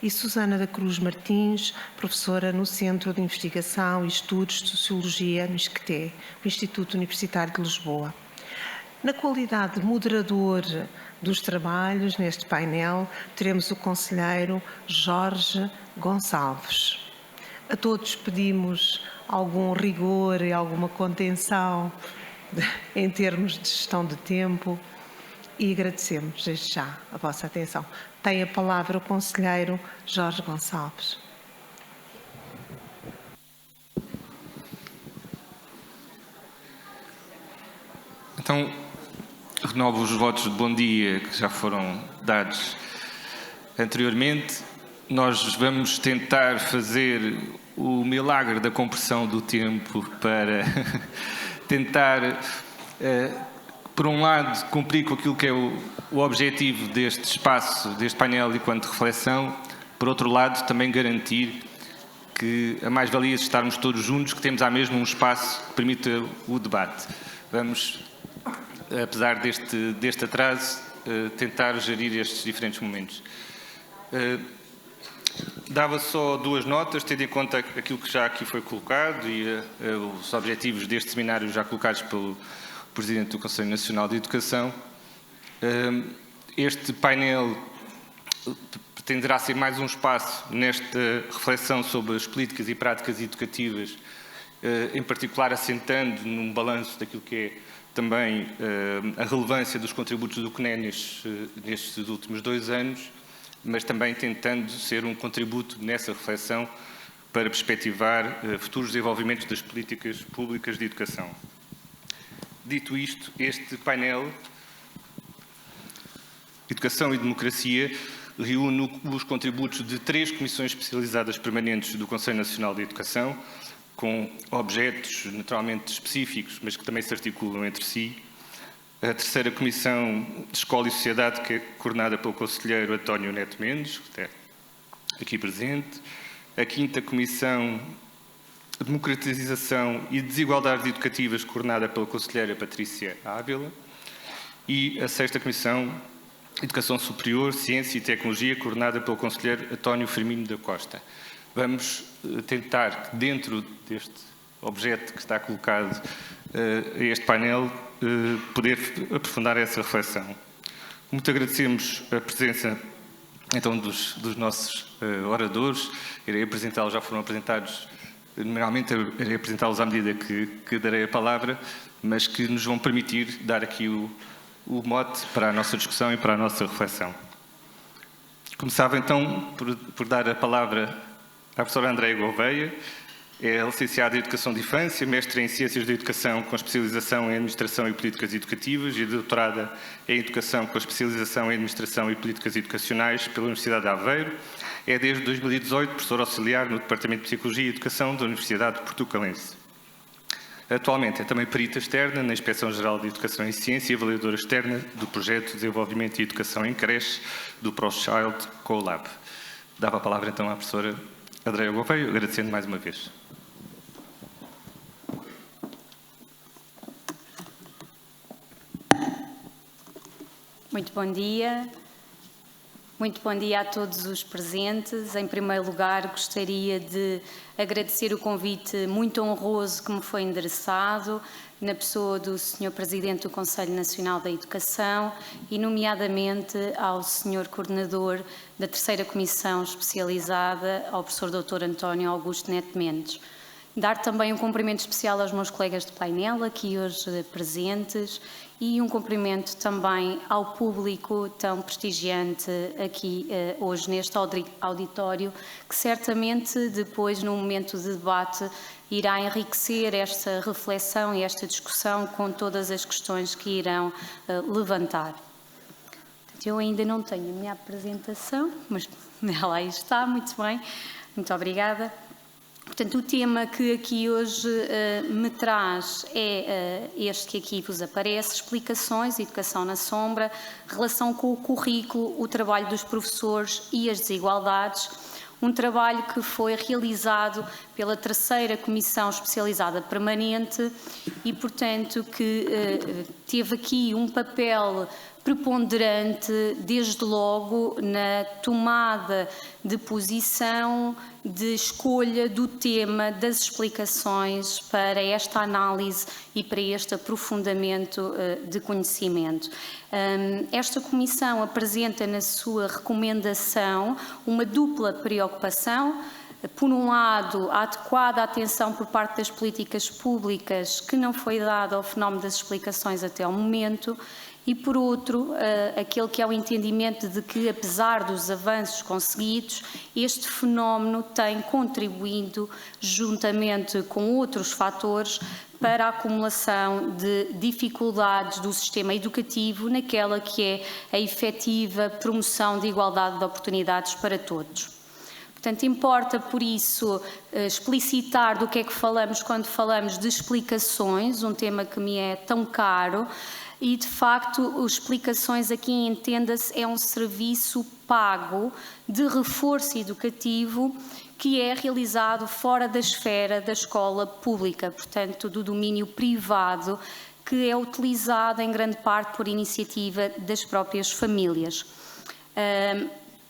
e Susana da Cruz Martins, professora no Centro de Investigação e Estudos de Sociologia no ISCTE, o Instituto Universitário de Lisboa. Na qualidade de moderador dos trabalhos neste painel, teremos o conselheiro Jorge Gonçalves. A todos pedimos algum rigor e alguma contenção em termos de gestão de tempo e agradecemos desde já a vossa atenção. Tem a palavra o conselheiro Jorge Gonçalves. Então, renovo os votos de bom dia que já foram dados anteriormente. Nós vamos tentar fazer o milagre da compressão do tempo para tentar, por um lado, cumprir com aquilo que é o objetivo deste espaço, deste painel enquanto reflexão, por outro lado, também garantir que a mais-valia de estarmos todos juntos, que temos à mesma um espaço que permita o debate. Vamos, apesar deste atraso, tentar gerir estes diferentes momentos. Dava só duas notas, tendo em conta aquilo que já aqui foi colocado e os objetivos deste seminário já colocados pelo Presidente do Conselho Nacional de Educação. Este painel pretenderá ser mais um espaço nesta reflexão sobre as políticas e práticas educativas, em particular assentando num balanço daquilo que é também a relevância dos contributos do CNE nestes últimos 2 anos, mas também tentando ser um contributo nessa reflexão para perspectivar futuros desenvolvimentos das políticas públicas de educação. Dito isto, este painel, Educação e Democracia, reúne os contributos de 3 comissões especializadas permanentes do Conselho Nacional de Educação, com objetos naturalmente específicos, mas que também se articulam entre si. A terceira Comissão de Escola e Sociedade, que é coordenada pelo conselheiro António Neto Mendes, que está aqui presente. A quinta Comissão de Democratização e Desigualdades Educativas, coordenada pela conselheira Patrícia Ávila. E a sexta Comissão de Educação Superior, Ciência e Tecnologia, coordenada pelo conselheiro António Firmino da Costa. Vamos tentar, dentro deste objeto que está colocado a este painel, poder aprofundar essa reflexão. Muito agradecemos a presença então dos nossos oradores. Irei apresentá-los, já foram apresentados, normalmente irei apresentá-los à medida que darei a palavra, mas que nos vão permitir dar aqui o mote para a nossa discussão e para a nossa reflexão. Começava então por dar a palavra à professora Andreia Gouveia. É licenciada em Educação de Infância, mestre em Ciências da Educação com especialização em Administração e Políticas Educativas e doutorada em Educação com especialização em Administração e Políticas Educacionais pela Universidade de Aveiro. É desde 2018 professora auxiliar no Departamento de Psicologia e Educação da Universidade Portucalense. Atualmente é também perita externa na Inspeção-Geral de Educação e Ciência e avaliadora externa do Projeto de Desenvolvimento e Educação em Creche do ProChild CoLab. Dava a palavra então à professora Andreia Gouveia, agradecendo mais uma vez. Muito bom dia. Muito bom dia a todos os presentes. Em primeiro lugar, gostaria de agradecer o convite muito honroso que me foi endereçado na pessoa do Sr. Presidente do Conselho Nacional da Educação e, nomeadamente, ao Sr. Coordenador da Terceira Comissão Especializada, ao Professor Dr. António Augusto Neto Mendes. Dar também um cumprimento especial aos meus colegas de painel, aqui hoje presentes, e um cumprimento também ao público tão prestigiante aqui hoje neste auditório, que certamente depois, no momento de debate, irá enriquecer esta reflexão e esta discussão com todas as questões que irão levantar. Eu ainda não tenho a minha apresentação, mas ela aí está, muito bem, muito obrigada. Portanto, o tema que aqui hoje me traz é este que aqui vos aparece: explicações, educação na sombra, relação com o currículo, o trabalho dos professores e as desigualdades. Um trabalho que foi realizado pela Terceira Comissão Especializada Permanente e, portanto, que teve aqui um papel preponderante, desde logo, na tomada de posição, de escolha do tema, das explicações para esta análise e para este aprofundamento de conhecimento. Esta Comissão apresenta na sua recomendação uma dupla preocupação. Por um lado, a adequada atenção por parte das políticas públicas que não foi dada ao fenómeno das explicações até ao momento, e por outro, aquele que é o entendimento de que, apesar dos avanços conseguidos, este fenómeno tem contribuído, juntamente com outros fatores, para a acumulação de dificuldades do sistema educativo naquela que é a efetiva promoção de igualdade de oportunidades para todos. Portanto, importa, por isso, explicitar do que é que falamos quando falamos de explicações, um tema que me é tão caro, e, de facto, as explicações aqui, entenda-se, é um serviço pago de reforço educativo que é realizado fora da esfera da escola pública, portanto, do domínio privado, que é utilizado em grande parte por iniciativa das próprias famílias.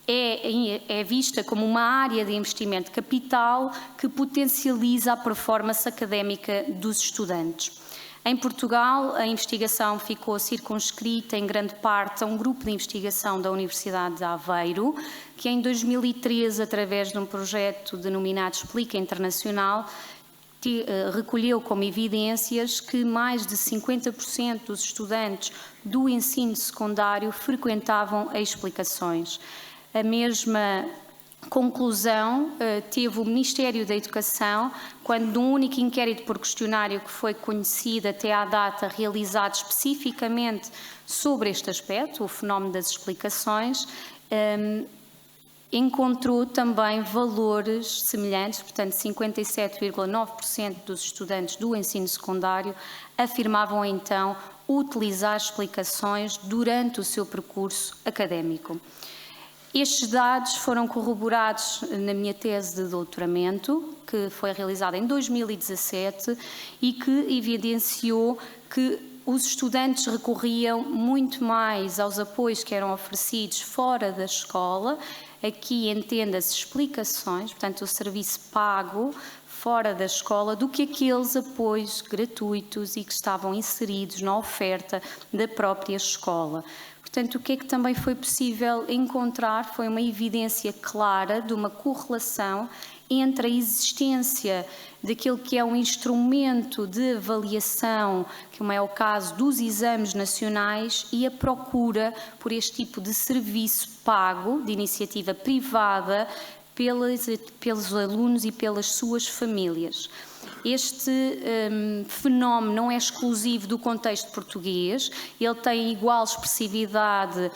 É vista como uma área de investimento de capital que potencializa a performance académica dos estudantes. Em Portugal, a investigação ficou circunscrita em grande parte a um grupo de investigação da Universidade de Aveiro, que em 2013, através de um projeto denominado Explica Internacional, recolheu como evidências que mais de 50% dos estudantes do ensino secundário frequentavam as explicações. A mesma conclusão teve o Ministério da Educação, quando num único inquérito por questionário que foi conhecido até à data, realizado especificamente sobre este aspecto, o fenómeno das explicações, encontrou também valores semelhantes, portanto 57,9% dos estudantes do ensino secundário afirmavam então utilizar explicações durante o seu percurso académico. Estes dados foram corroborados na minha tese de doutoramento, que foi realizada em 2017 e que evidenciou que os estudantes recorriam muito mais aos apoios que eram oferecidos fora da escola. Aqui entenda-se explicações, portanto, o serviço pago fora da escola, do que aqueles apoios gratuitos e que estavam inseridos na oferta da própria escola. Portanto, o que é que também foi possível encontrar foi uma evidência clara de uma correlação entre a existência daquilo que é um instrumento de avaliação, como é o caso dos exames nacionais, e a procura por este tipo de serviço pago, de iniciativa privada, pelos alunos e pelas suas famílias. Este fenómeno não é exclusivo do contexto português, ele tem igual expressividade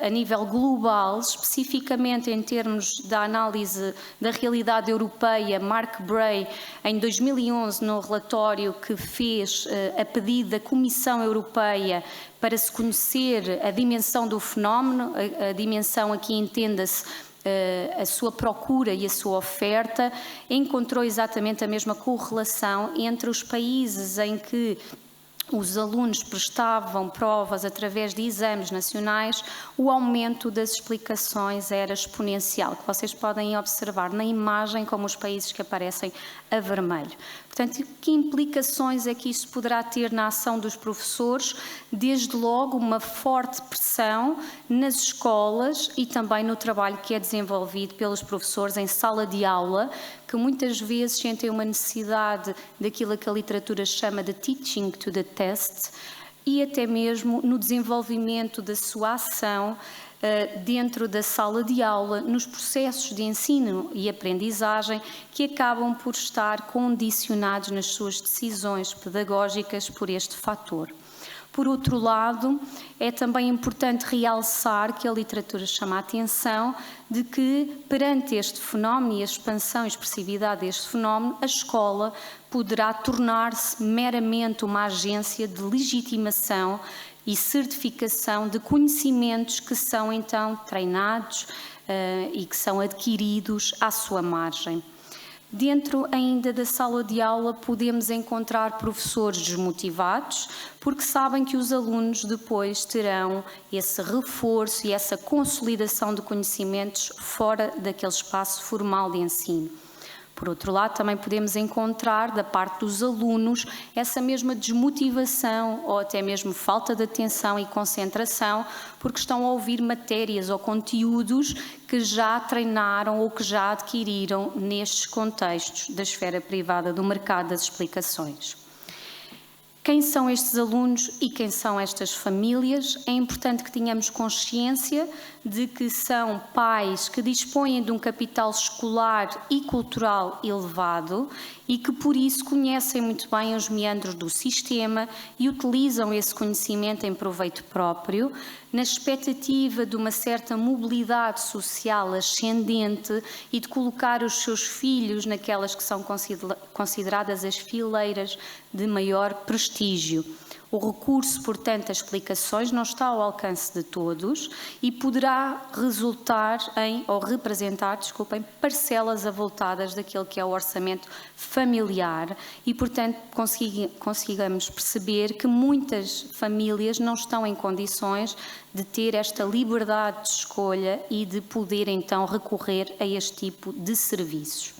a nível global, especificamente em termos da análise da realidade europeia. Mark Bray, em 2011, no relatório que fez a pedido da Comissão Europeia para se conhecer a dimensão do fenómeno, a dimensão aqui entenda-se a sua procura e a sua oferta, encontrou exatamente a mesma correlação entre os países em que os alunos prestavam provas através de exames nacionais, o aumento das explicações era exponencial, que vocês podem observar na imagem como os países que aparecem a vermelho. Portanto, que implicações é que isso poderá ter na ação dos professores? Desde logo, uma forte pressão nas escolas e também no trabalho que é desenvolvido pelos professores em sala de aula, que muitas vezes sentem uma necessidade daquilo que a literatura chama de teaching to the test, e até mesmo no desenvolvimento da sua ação dentro da sala de aula, nos processos de ensino e aprendizagem que acabam por estar condicionados nas suas decisões pedagógicas por este fator. Por outro lado, é também importante realçar que a literatura chama a atenção de que, perante este fenómeno e a expansão e expressividade deste fenómeno, a escola poderá tornar-se meramente uma agência de legitimação e certificação de conhecimentos que são então treinados e que são adquiridos à sua margem. Dentro ainda da sala de aula podemos encontrar professores desmotivados porque sabem que os alunos depois terão esse reforço e essa consolidação de conhecimentos fora daquele espaço formal de ensino. Por outro lado, também podemos encontrar da parte dos alunos essa mesma desmotivação ou até mesmo falta de atenção e concentração porque estão a ouvir matérias ou conteúdos que já treinaram ou que já adquiriram nestes contextos da esfera privada do mercado das explicações. Quem são estes alunos e quem são estas famílias? É importante que tenhamos consciência de que são pais que dispõem de um capital escolar e cultural elevado e que, por isso, conhecem muito bem os meandros do sistema e utilizam esse conhecimento em proveito próprio, na expectativa de uma certa mobilidade social ascendente e de colocar os seus filhos naquelas que são consideradas as fileiras de maior prestígio. O recurso, portanto, a explicações não está ao alcance de todos e poderá resultar em, ou representar, parcelas avultadas daquilo que é o orçamento familiar e, portanto, consigamos perceber que muitas famílias não estão em condições de ter esta liberdade de escolha e de poder, então, recorrer a este tipo de serviços.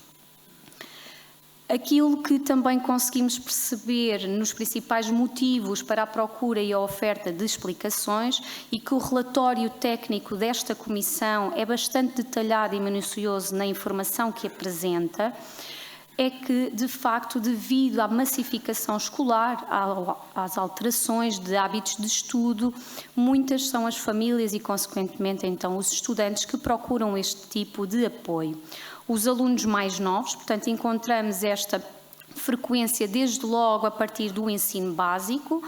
Aquilo que também conseguimos perceber nos principais motivos para a procura e a oferta de explicações e que o relatório técnico desta comissão é bastante detalhado e minucioso na informação que apresenta, é que, de facto, devido à massificação escolar, às alterações de hábitos de estudo, muitas são as famílias e, consequentemente, então, os estudantes que procuram este tipo de apoio. Os alunos mais novos, portanto, encontramos esta frequência desde logo a partir do ensino básico,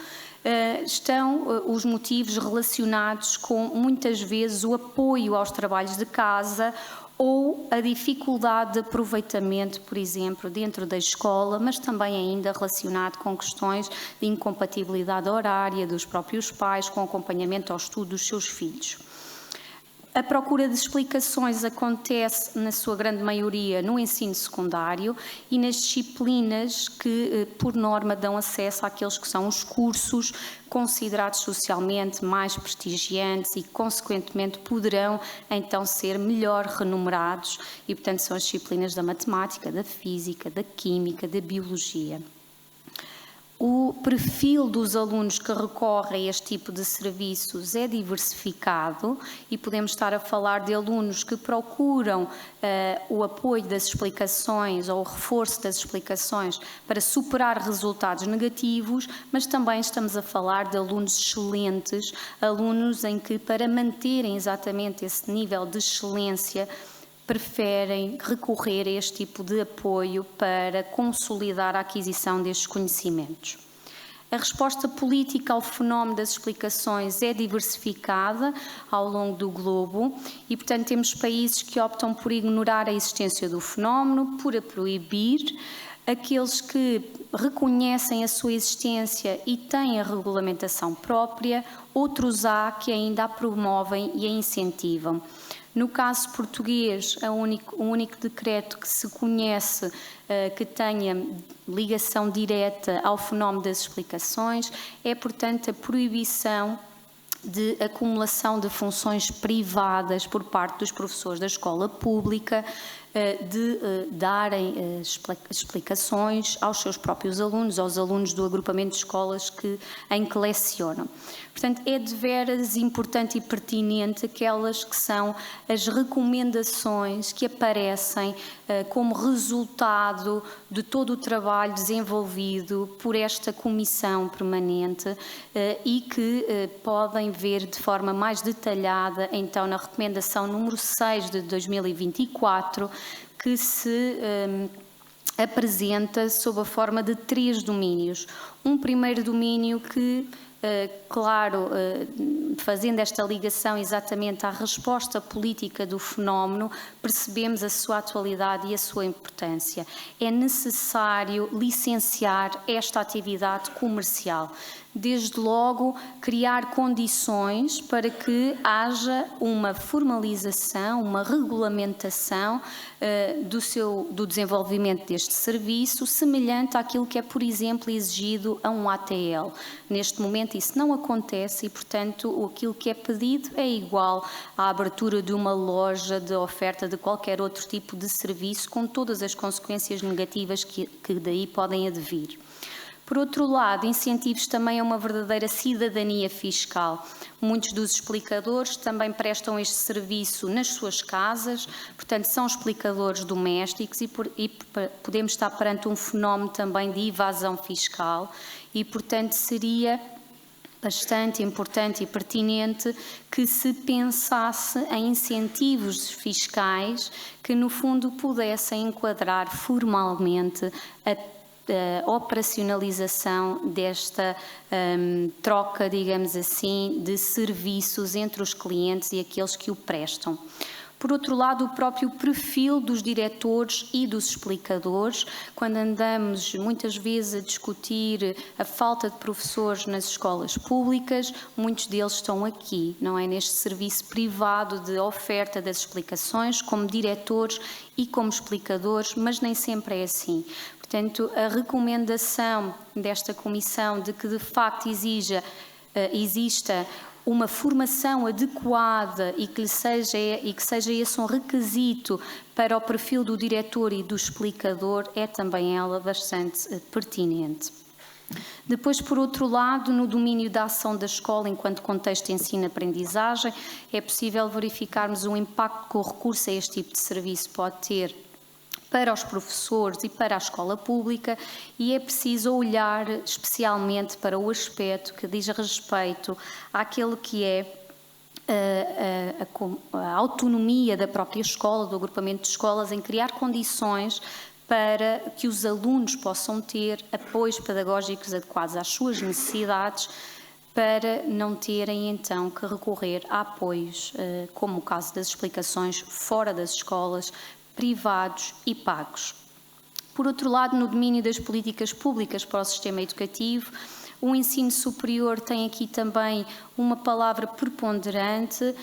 estão os motivos relacionados com, muitas vezes, o apoio aos trabalhos de casa ou a dificuldade de aproveitamento, por exemplo, dentro da escola, mas também ainda relacionado com questões de incompatibilidade horária dos próprios pais, com acompanhamento ao estudo dos seus filhos. A procura de explicações acontece, na sua grande maioria, no ensino secundário e nas disciplinas que, por norma, dão acesso àqueles que são os cursos considerados socialmente mais prestigiantes e, consequentemente, poderão, então, ser melhor remunerados e, portanto, são as disciplinas da matemática, da física, da química, da biologia. O perfil dos alunos que recorrem a este tipo de serviços é diversificado e podemos estar a falar de alunos que procuram o apoio das explicações ou o reforço das explicações para superar resultados negativos, mas também estamos a falar de alunos excelentes, alunos em que, para manterem exatamente esse nível de excelência, preferem recorrer a este tipo de apoio para consolidar a aquisição destes conhecimentos. A resposta política ao fenómeno das explicações é diversificada ao longo do globo e, portanto, temos países que optam por ignorar a existência do fenómeno, por a proibir, aqueles que reconhecem a sua existência e têm a regulamentação própria, outros há que ainda a promovem e a incentivam. No caso português, o único decreto que se conhece que tenha ligação direta ao fenómeno das explicações é, portanto, a proibição de acumulação de funções privadas por parte dos professores da escola pública, de darem explicações aos seus próprios alunos, aos alunos do agrupamento de escolas em que lecionam. Portanto, é deveras importante e pertinente aquelas que são as recomendações que aparecem como resultado de todo o trabalho desenvolvido por esta comissão permanente e que podem ver de forma mais detalhada, então, na recomendação número 6 de 2024, que se apresenta sob a forma de 3 domínios. Um primeiro domínio que claro, fazendo esta ligação exatamente à resposta política do fenómeno, percebemos a sua atualidade e a sua importância. É necessário licenciar esta atividade comercial. Desde logo, criar condições para que haja uma formalização, uma regulamentação do desenvolvimento deste serviço, semelhante àquilo que é, por exemplo, exigido a um ATL. Neste momento isso não acontece e, portanto, aquilo que é pedido é igual à abertura de uma loja de oferta de qualquer outro tipo de serviço, com todas as consequências negativas que daí podem advir. Por outro lado, incentivos também a uma verdadeira cidadania fiscal. Muitos dos explicadores também prestam este serviço nas suas casas, portanto, são explicadores domésticos e podemos estar perante um fenómeno também de evasão fiscal e, portanto, seria bastante importante e pertinente que se pensasse em incentivos fiscais que, no fundo, pudessem enquadrar formalmente a operacionalização desta troca, digamos assim, de serviços entre os clientes e aqueles que o prestam. Por outro lado, o próprio perfil dos diretores e dos explicadores, quando andamos muitas vezes a discutir a falta de professores nas escolas públicas, muitos deles estão aqui, não é? Neste serviço privado de oferta das explicações, como diretores e como explicadores, mas nem sempre é assim. Portanto, a recomendação desta Comissão de que, de facto, exista uma formação adequada e que seja esse um requisito para o perfil do diretor e do explicador é também ela bastante pertinente. Depois, por outro lado, no domínio da ação da escola enquanto contexto de ensino-aprendizagem, é possível verificarmos o impacto que o recurso a este tipo de serviço pode ter para os professores e para a escola pública, e é preciso olhar especialmente para o aspecto que diz respeito àquele que é a autonomia da própria escola, do agrupamento de escolas, em criar condições para que os alunos possam ter apoios pedagógicos adequados às suas necessidades, para não terem então que recorrer a apoios, como o caso das explicações fora das escolas, privados e pagos. Por outro lado, no domínio das políticas públicas para o sistema educativo, o ensino superior tem aqui também uma palavra preponderante,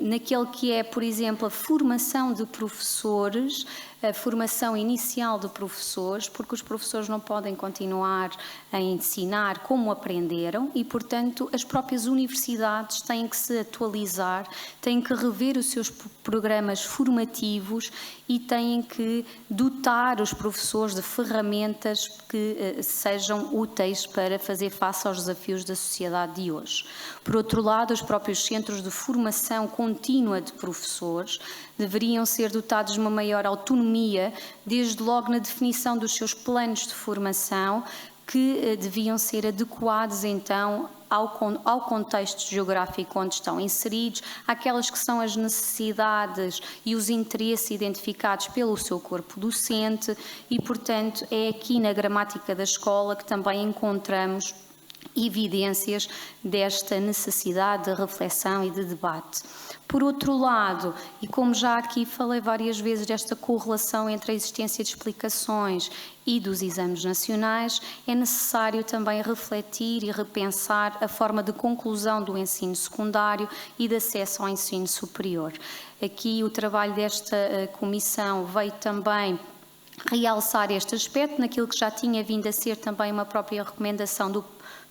naquele que é, por exemplo, a formação de professores, a formação inicial de professores, porque os professores não podem continuar a ensinar como aprenderam e, portanto, as próprias universidades têm que se atualizar, têm que rever os seus programas formativos e têm que dotar os professores de ferramentas que sejam úteis para fazer face aos desafios da sociedade de hoje. Por outro lado, os próprios centros de formação contínua de professores deveriam ser dotados de uma maior autonomia, desde logo na definição dos seus planos de formação, que deviam ser adequados então ao contexto geográfico onde estão inseridos, àquelas que são as necessidades e os interesses identificados pelo seu corpo docente e, portanto, é aqui na gramática da escola que também encontramos evidências desta necessidade de reflexão e de debate. Por outro lado, e como já aqui falei várias vezes desta correlação entre a existência de explicações e dos exames nacionais, é necessário também refletir e repensar a forma de conclusão do ensino secundário e de acesso ao ensino superior. Aqui o trabalho desta comissão veio também realçar este aspecto naquilo que já tinha vindo a ser também uma própria recomendação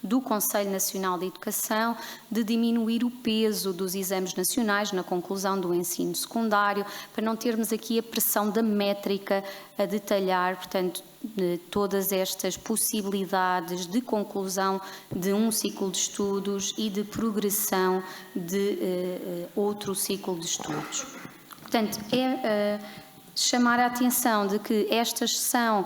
do Conselho Nacional de Educação, de diminuir o peso dos exames nacionais na conclusão do ensino secundário, para não termos aqui a pressão da métrica a detalhar, portanto, todas estas possibilidades de conclusão de um ciclo de estudos e de progressão de outro ciclo de estudos. Portanto, chamar a atenção de que estas são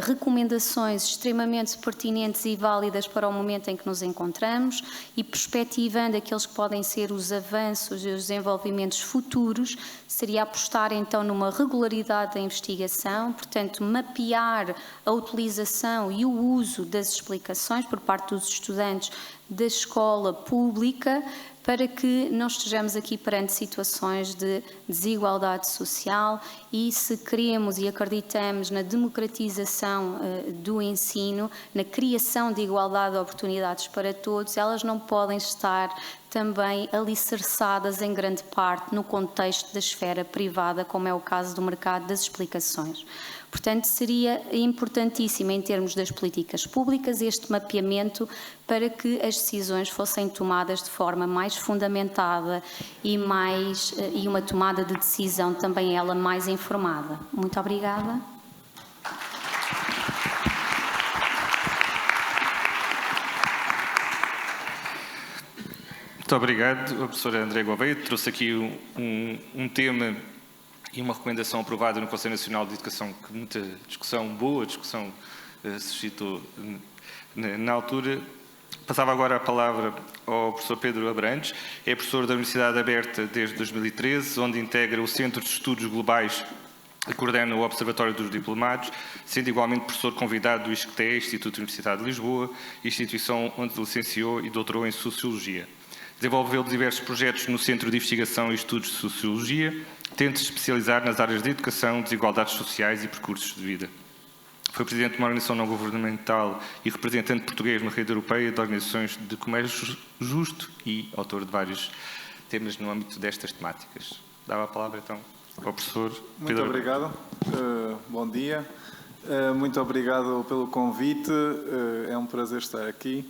recomendações extremamente pertinentes e válidas para o momento em que nos encontramos e perspectivando aqueles que podem ser os avanços e os desenvolvimentos futuros, seria apostar então numa regularidade da investigação, portanto mapear a utilização e o uso das explicações por parte dos estudantes da escola pública, para que não estejamos aqui perante situações de desigualdade social e se queremos e acreditamos na democratização do ensino, na criação de igualdade de oportunidades para todos, elas não podem estar também alicerçadas em grande parte no contexto da esfera privada, como é o caso do mercado das explicações. Portanto, seria importantíssimo em termos das políticas públicas este mapeamento para que as decisões fossem tomadas de forma mais fundamentada e uma tomada de decisão também ela mais informada. Muito obrigada. Muito obrigado, a professora André Gouveia. Trouxe aqui um tema e uma recomendação aprovada no Conselho Nacional de Educação que muita discussão, boa discussão, suscitou na altura. Passava agora a palavra ao professor Pedro Abrantes. É professor da Universidade Aberta desde 2013, onde integra o Centro de Estudos Globais e coordena o Observatório dos Diplomados, sendo igualmente professor convidado do ISCTE, Instituto Universitário de Lisboa, instituição onde licenciou e doutorou em Sociologia. Desenvolveu diversos projetos no Centro de Investigação e Estudos de Sociologia, tendo se especializar nas áreas de educação, desigualdades sociais e percursos de vida. Foi presidente de uma organização não governamental e representante português na rede europeia de organizações de comércio justo e autor de vários temas no âmbito destas temáticas. Dava a palavra então ao professor Pedro. Muito obrigado. Bom dia. Muito obrigado pelo convite. É um prazer estar aqui.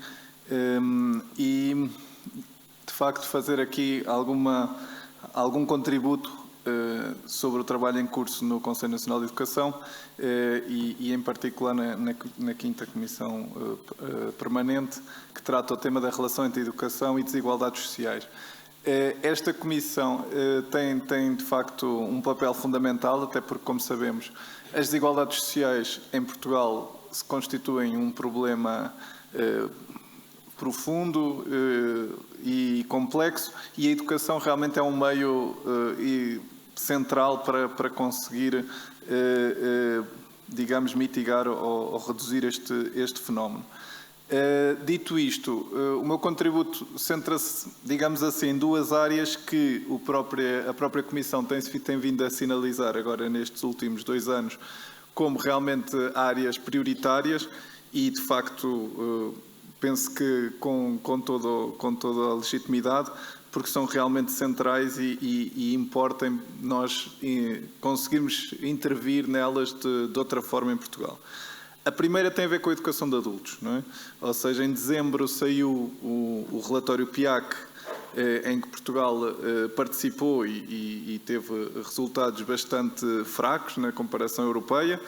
E, de facto, fazer aqui algum contributo sobre o trabalho em curso no Conselho Nacional de Educação e em particular na quinta Comissão Permanente, que trata o tema da relação entre educação e desigualdades sociais. Esta Comissão tem, de facto, um papel fundamental, até porque, como sabemos, as desigualdades sociais em Portugal se constituem um problema profundo e complexo, e a educação realmente é um meio central para conseguir, digamos, mitigar ou reduzir este fenómeno. Dito isto, o meu contributo centra-se, digamos assim, em duas áreas que a própria Comissão tem vindo a sinalizar agora nestes últimos 2 anos como realmente áreas prioritárias e, de facto, penso que com toda a legitimidade, porque são realmente centrais e importam nós conseguirmos intervir nelas de outra forma em Portugal. A primeira tem a ver com a educação de adultos, não é? Ou seja, em dezembro saiu o relatório PIAC, em que Portugal participou e teve resultados bastante fracos na comparação europeia.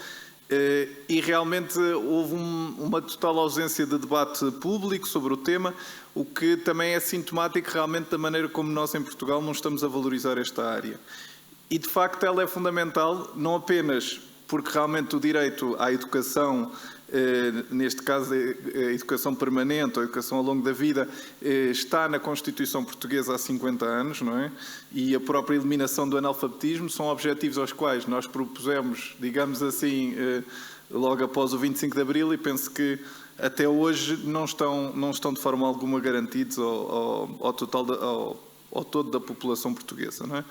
E realmente houve uma total ausência de debate público sobre o tema, o que também é sintomático realmente da maneira como nós em Portugal não estamos a valorizar esta área. E de facto ela é fundamental, não apenas porque realmente o direito à educação, neste caso a educação permanente ou a educação ao longo da vida, está na Constituição Portuguesa há 50 anos, não é? E a própria eliminação do analfabetismo são objetivos aos quais nós propusemos, digamos assim, logo após o 25 de Abril, e penso que até hoje não estão de forma alguma garantidos ao todo da população portuguesa, não é?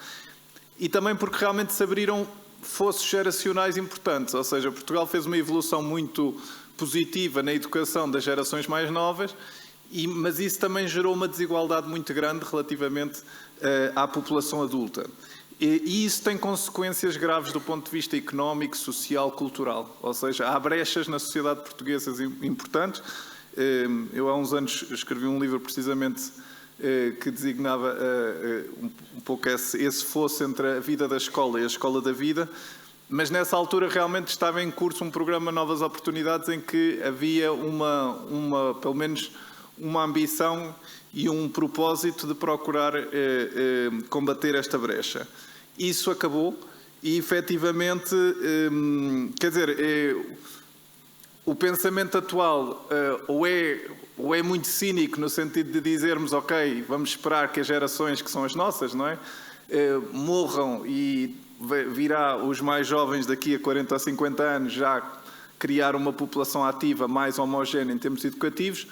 E também porque realmente se abriram fossos geracionais importantes, ou seja, Portugal fez uma evolução muito positiva na educação das gerações mais novas, mas isso também gerou uma desigualdade muito grande relativamente à população adulta. E isso tem consequências graves do ponto de vista económico, social, cultural, ou seja, há brechas na sociedade portuguesa importantes. Eu há uns anos escrevi um livro precisamente que designava um pouco esse fosso entre a vida da escola e a escola da vida, mas nessa altura realmente estava em curso um programa Novas Oportunidades em que havia pelo menos uma ambição e um propósito de procurar combater esta brecha. Isso acabou e efetivamente, quer dizer, o pensamento atual ou é muito cínico no sentido de dizermos, ok, vamos esperar que as gerações que são as nossas, não é? Morram e virá os mais jovens daqui a 40 ou 50 anos já criar uma população ativa mais homogénea em termos educativos.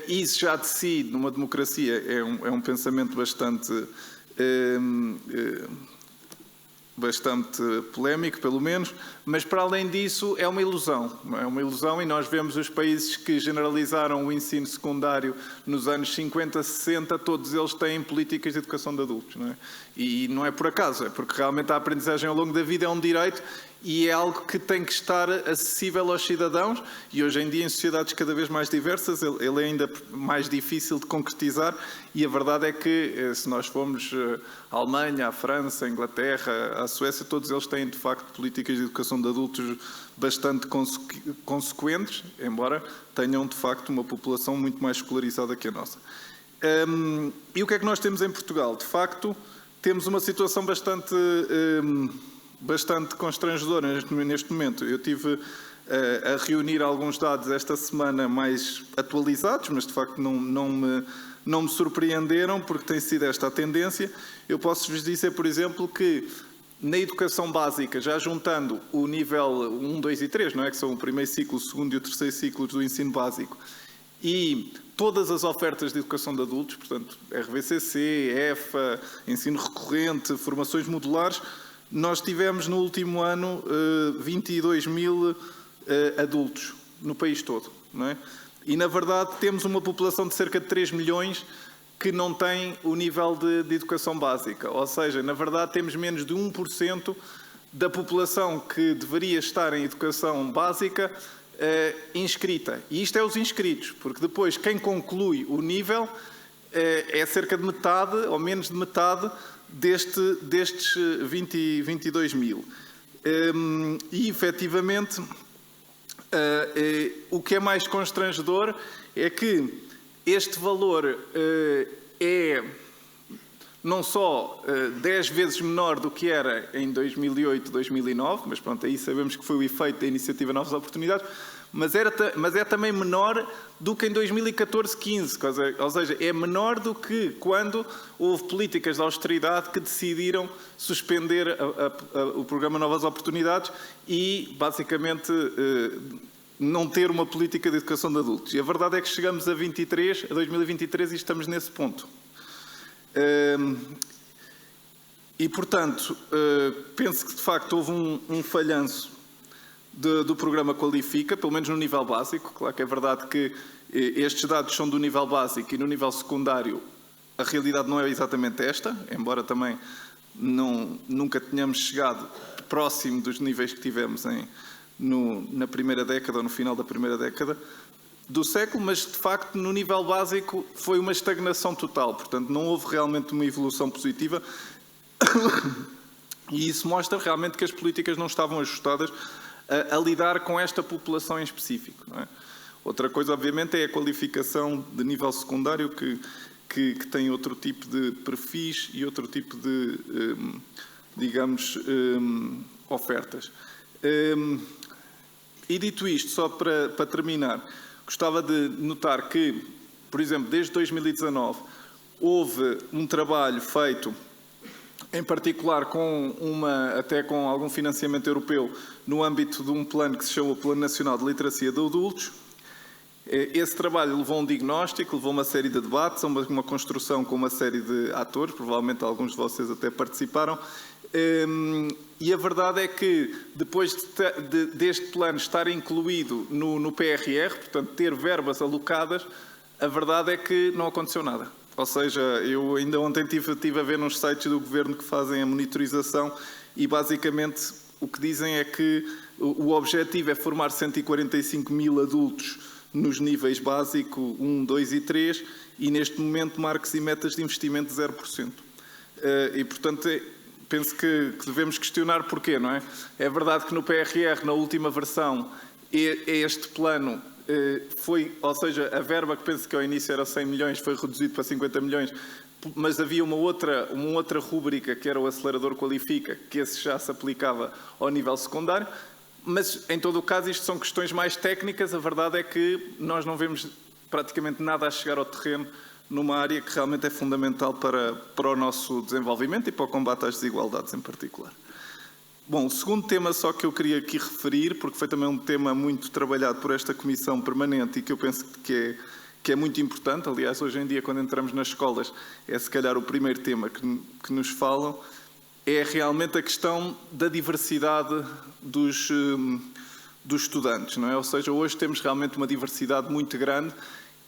Isso já de si, numa democracia, é um pensamento bastante polémico, pelo menos, mas para além disso é uma ilusão. É uma ilusão e nós vemos os países que generalizaram o ensino secundário nos anos 50, 60, todos eles têm políticas de educação de adultos. Não é? E não é por acaso, é porque realmente a aprendizagem ao longo da vida é um direito e é algo que tem que estar acessível aos cidadãos e hoje em dia em sociedades cada vez mais diversas ele é ainda mais difícil de concretizar e a verdade é que se nós formos à Alemanha, à França, à Inglaterra, à Suécia, todos eles têm de facto políticas de educação de adultos bastante consequentes, embora tenham de facto uma população muito mais escolarizada que a nossa. E o que é que nós temos em Portugal? De facto, temos uma situação bastante constrangedora neste momento. Eu tive a reunir alguns dados esta semana mais atualizados, mas de facto não me surpreenderam porque tem sido esta a tendência. Eu posso-vos dizer, por exemplo, que na educação básica, já juntando o nível 1, 2 e 3, não é? Que são o primeiro ciclo, o segundo e o terceiro ciclo do ensino básico, e todas as ofertas de educação de adultos, portanto, RVCC, EFA, ensino recorrente, formações modulares, nós tivemos no último ano 22 mil adultos no país todo. Não é? E, na verdade, temos uma população de cerca de 3 milhões que não tem o nível de educação básica. Ou seja, na verdade, temos menos de 1% da população que deveria estar em educação básica inscrita. E isto é os inscritos, porque depois quem conclui o nível é cerca de metade, ou menos de metade, destes 22 mil. E, efetivamente, o que é mais constrangedor é que este valor é não só 10 vezes menor do que era em 2008, 2009, mas pronto, aí sabemos que foi o efeito da iniciativa Novas Oportunidades, mas é também menor do que em 2014, 15, ou seja, é menor do que quando houve políticas de austeridade que decidiram suspender o programa Novas Oportunidades e, basicamente, não ter uma política de educação de adultos. E a verdade é que chegamos a 2023 e estamos nesse ponto. E, portanto, penso que de facto houve um falhanço do programa Qualifica, pelo menos no nível básico. Claro que é verdade que estes dados são do nível básico e no nível secundário a realidade não é exatamente esta, embora também nunca tenhamos chegado próximo dos níveis que tivemos na primeira década ou no final da primeira década do século, mas de facto no nível básico foi uma estagnação total, portanto não houve realmente uma evolução positiva e isso mostra realmente que as políticas não estavam ajustadas a lidar com esta população em específico. Não é? Outra coisa, obviamente, é a qualificação de nível secundário que tem outro tipo de perfis e outro tipo de, digamos, ofertas. E dito isto, só para terminar, gostava de notar que, por exemplo, desde 2019 houve um trabalho feito, em particular até com algum financiamento europeu, no âmbito de um plano que se chama o Plano Nacional de Literacia de Adultos. Esse trabalho levou um diagnóstico, levou uma série de debates, uma construção com uma série de atores, provavelmente alguns de vocês até participaram, e a verdade é que depois deste plano estar incluído no PRR, portanto ter verbas alocadas, a verdade é que não aconteceu nada. Ou seja, eu ainda ontem estive a ver nos sites do Governo que fazem a monitorização e basicamente o que dizem é que o objetivo é formar 145 mil adultos nos níveis básico 1, 2 e 3 e neste momento marcos e metas de investimento de 0%. E portanto penso que devemos questionar porquê, não é? É verdade que no PRR, na última versão, este plano ou seja, a verba que penso que ao início era 100 milhões foi reduzido para 50 milhões mas havia uma outra rúbrica que era o acelerador qualifica, que esse já se aplicava ao nível secundário, mas em todo o caso isto são questões mais técnicas, a verdade é que nós não vemos praticamente nada a chegar ao terreno numa área que realmente é fundamental para o nosso desenvolvimento e para o combate às desigualdades em particular. Bom, o segundo tema só que eu queria aqui referir, porque foi também um tema muito trabalhado por esta Comissão Permanente e que eu penso que é muito importante, aliás, hoje em dia, quando entramos nas escolas, é se calhar o primeiro tema que nos falam, é realmente a questão da diversidade dos estudantes, não é? Ou seja, hoje temos realmente uma diversidade muito grande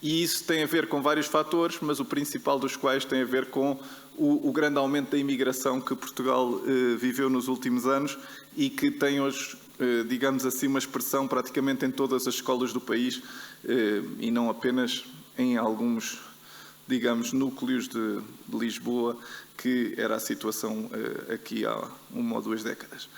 e isso tem a ver com vários fatores, mas o principal dos quais tem a ver com o grande aumento da imigração que Portugal viveu nos últimos anos e que tem hoje, digamos assim, uma expressão praticamente em todas as escolas do país e não apenas em alguns, digamos, núcleos de Lisboa, que era a situação aqui há 1 ou 2 décadas.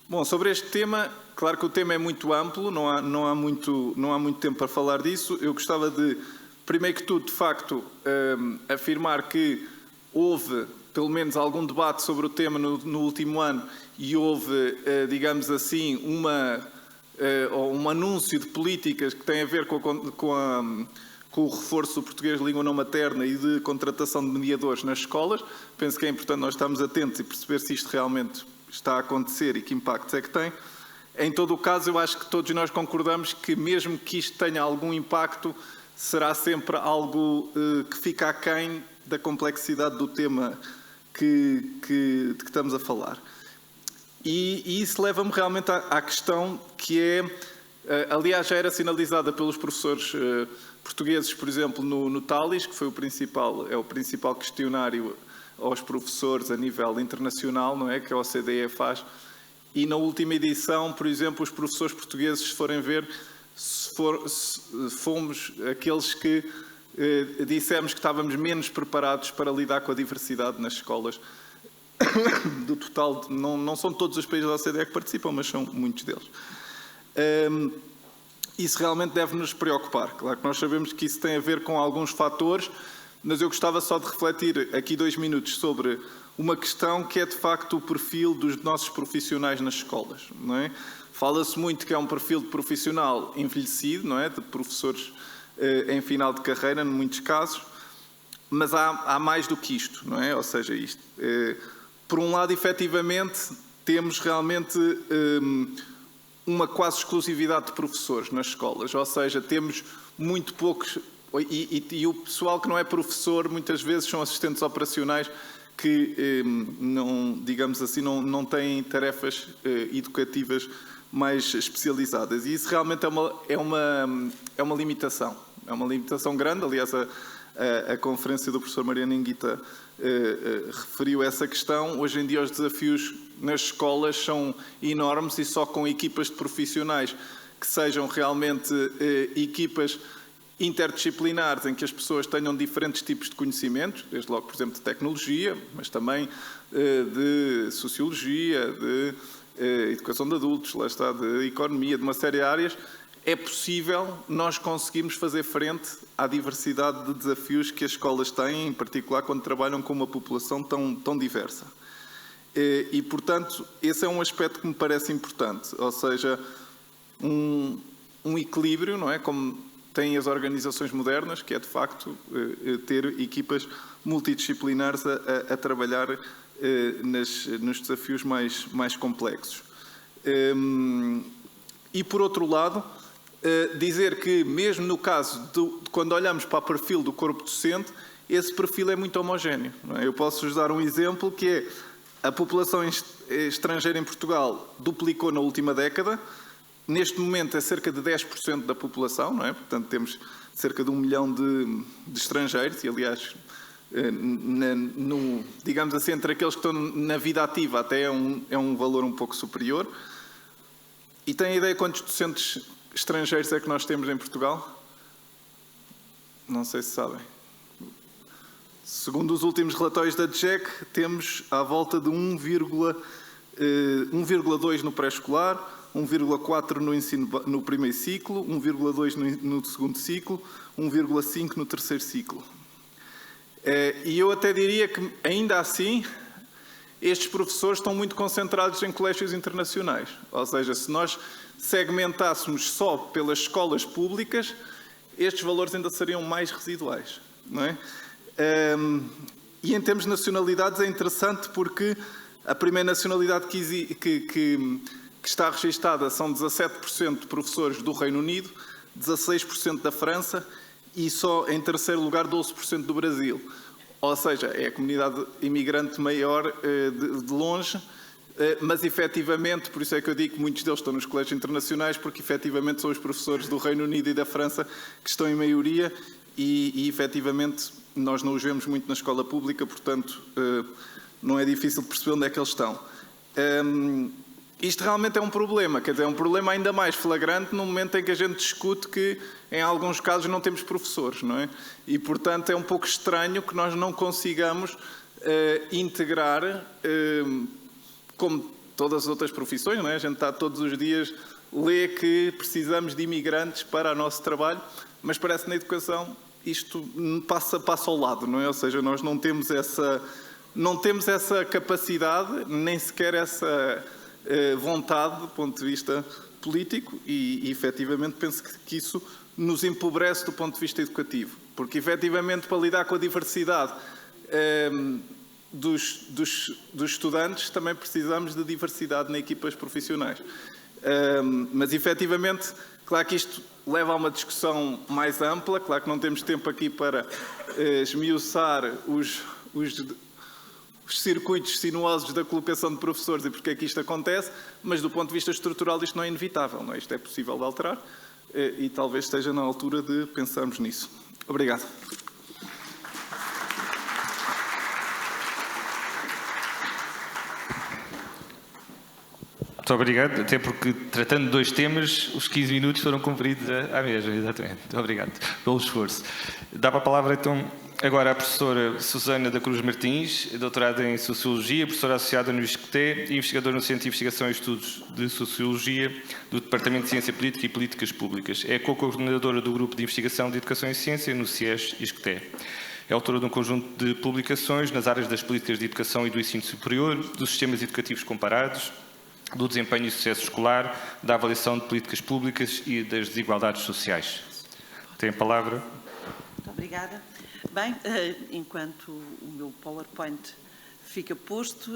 Bom, sobre este tema, claro que o tema é muito amplo, não há muito tempo para falar disso. Eu gostava de, primeiro que tudo, de facto, afirmar que houve, pelo menos, algum debate sobre o tema no último ano e houve, digamos assim, um anúncio de políticas que têm a ver com o reforço do português de língua não materna e de contratação de mediadores nas escolas. Penso que é importante nós estarmos atentos e perceber se isto realmente está a acontecer e que impactos é que tem. Em todo o caso, eu acho que todos nós concordamos que mesmo que isto tenha algum impacto, será sempre algo que fica aquém da complexidade do tema que estamos a falar. E isso leva-me realmente à questão que é, aliás, já era sinalizada pelos professores portugueses, por exemplo, no TALIS, que foi o principal questionário aos professores a nível internacional, não é? Que a OCDE faz. E na última edição, por exemplo, os professores portugueses, se forem ver, fomos aqueles que dissemos que estávamos menos preparados para lidar com a diversidade nas escolas. Do total, não são todos os países da OCDE que participam, mas são muitos deles. Isso realmente deve nos preocupar. Claro que nós sabemos que isso tem a ver com alguns fatores, mas eu gostava só de refletir aqui 2 minutos sobre uma questão que é de facto o perfil dos nossos profissionais nas escolas, não é? Fala-se muito que é um perfil de profissional envelhecido, não é? De professores em final de carreira, em muitos casos, mas há mais do que isto, não é? Ou seja, isto. Por um lado, efetivamente, temos realmente uma quase exclusividade de professores nas escolas, ou seja, temos muito poucos, e o pessoal que não é professor muitas vezes são assistentes operacionais que, digamos assim, não têm tarefas educativas mais especializadas. E isso realmente é uma limitação. É uma limitação grande. Aliás, a conferência do professor Mariano Anguita referiu essa questão. Hoje em dia os desafios nas escolas são enormes e só com equipas de profissionais que sejam realmente equipas interdisciplinares em que as pessoas tenham diferentes tipos de conhecimentos, desde logo, por exemplo, de tecnologia, mas também de sociologia, de educação de adultos, lá está, de economia, de uma série de áreas, é possível nós conseguirmos fazer frente à diversidade de desafios que as escolas têm, em particular quando trabalham com uma população tão diversa. E, portanto, esse é um aspecto que me parece importante, ou seja, um equilíbrio, não é? Como têm as organizações modernas, que é, de facto, ter equipas multidisciplinares a trabalhar nos desafios mais complexos. E, por outro lado, dizer que, mesmo no caso de quando olhamos para o perfil do corpo docente, esse perfil é muito homogéneo, não é? Eu posso-vos dar um exemplo, que é a população estrangeira em Portugal duplicou na última década. Neste momento é cerca de 10% da população, não é? Portanto, temos cerca de 1 milhão de estrangeiros e, aliás, digamos assim, entre aqueles que estão na vida ativa até é um valor um pouco superior. E tem ideia quantos docentes estrangeiros é que nós temos em Portugal? Não sei se sabem. Segundo os últimos relatórios da DGEC, temos à volta de 1,2 no pré-escolar, 1,4 no primeiro ciclo, 1,2 no segundo ciclo, 1,5 no terceiro ciclo. E eu até diria que, ainda assim, estes professores estão muito concentrados em colégios internacionais. Ou seja, se nós segmentássemos só pelas escolas públicas, estes valores ainda seriam mais residuais, não é? E em termos de nacionalidades é interessante porque a primeira nacionalidade que está registada são 17% de professores do Reino Unido, 16% da França e só em terceiro lugar 12% do Brasil. Ou seja, é a comunidade imigrante maior de longe, mas efetivamente, por isso é que eu digo que muitos deles estão nos colégios internacionais, porque efetivamente são os professores do Reino Unido e da França que estão em maioria e efetivamente nós não os vemos muito na escola pública, portanto não é difícil perceber onde é que eles estão. Isto realmente é um problema, quer dizer, é um problema ainda mais flagrante no momento em que a gente discute que, em alguns casos, não temos professores, não é? E, portanto, é um pouco estranho que nós não consigamos integrar, como todas as outras profissões, não é? A gente está todos os dias, lê que precisamos de imigrantes para o nosso trabalho, mas parece que na educação isto passa ao lado, não é? Ou seja, nós não temos essa capacidade, nem sequer essa vontade do ponto de vista político e efetivamente penso que isso nos empobrece do ponto de vista educativo, porque efetivamente para lidar com a diversidade dos estudantes também precisamos de diversidade nas equipas profissionais. Mas efetivamente, claro que isto leva a uma discussão mais ampla, claro que não temos tempo aqui para esmiuçar os circuitos sinuosos da colocação de professores e porque é que isto acontece, mas do ponto de vista estrutural isto não é inevitável, não é? Isto é possível de alterar e talvez esteja na altura de pensarmos nisso. Obrigado. Muito obrigado, até porque, tratando de dois temas, os 15 minutos foram cumpridos à mesma, exatamente. Muito obrigado pelo esforço. Dava a palavra, então, agora à professora Susana da Cruz Martins, doutorada em Sociologia, professora associada no ISCTE e investigadora no Centro de Investigação e Estudos de Sociologia do Departamento de Ciência Política e Políticas Públicas. É co-coordenadora do Grupo de Investigação de Educação e Ciência no CIES-ISCTE. É autora de um conjunto de publicações nas áreas das políticas de educação e do ensino superior, dos sistemas educativos comparados, do desempenho e sucesso escolar, da avaliação de políticas públicas e das desigualdades sociais. Tem a palavra. Muito obrigada. Bem, enquanto o meu PowerPoint fica posto,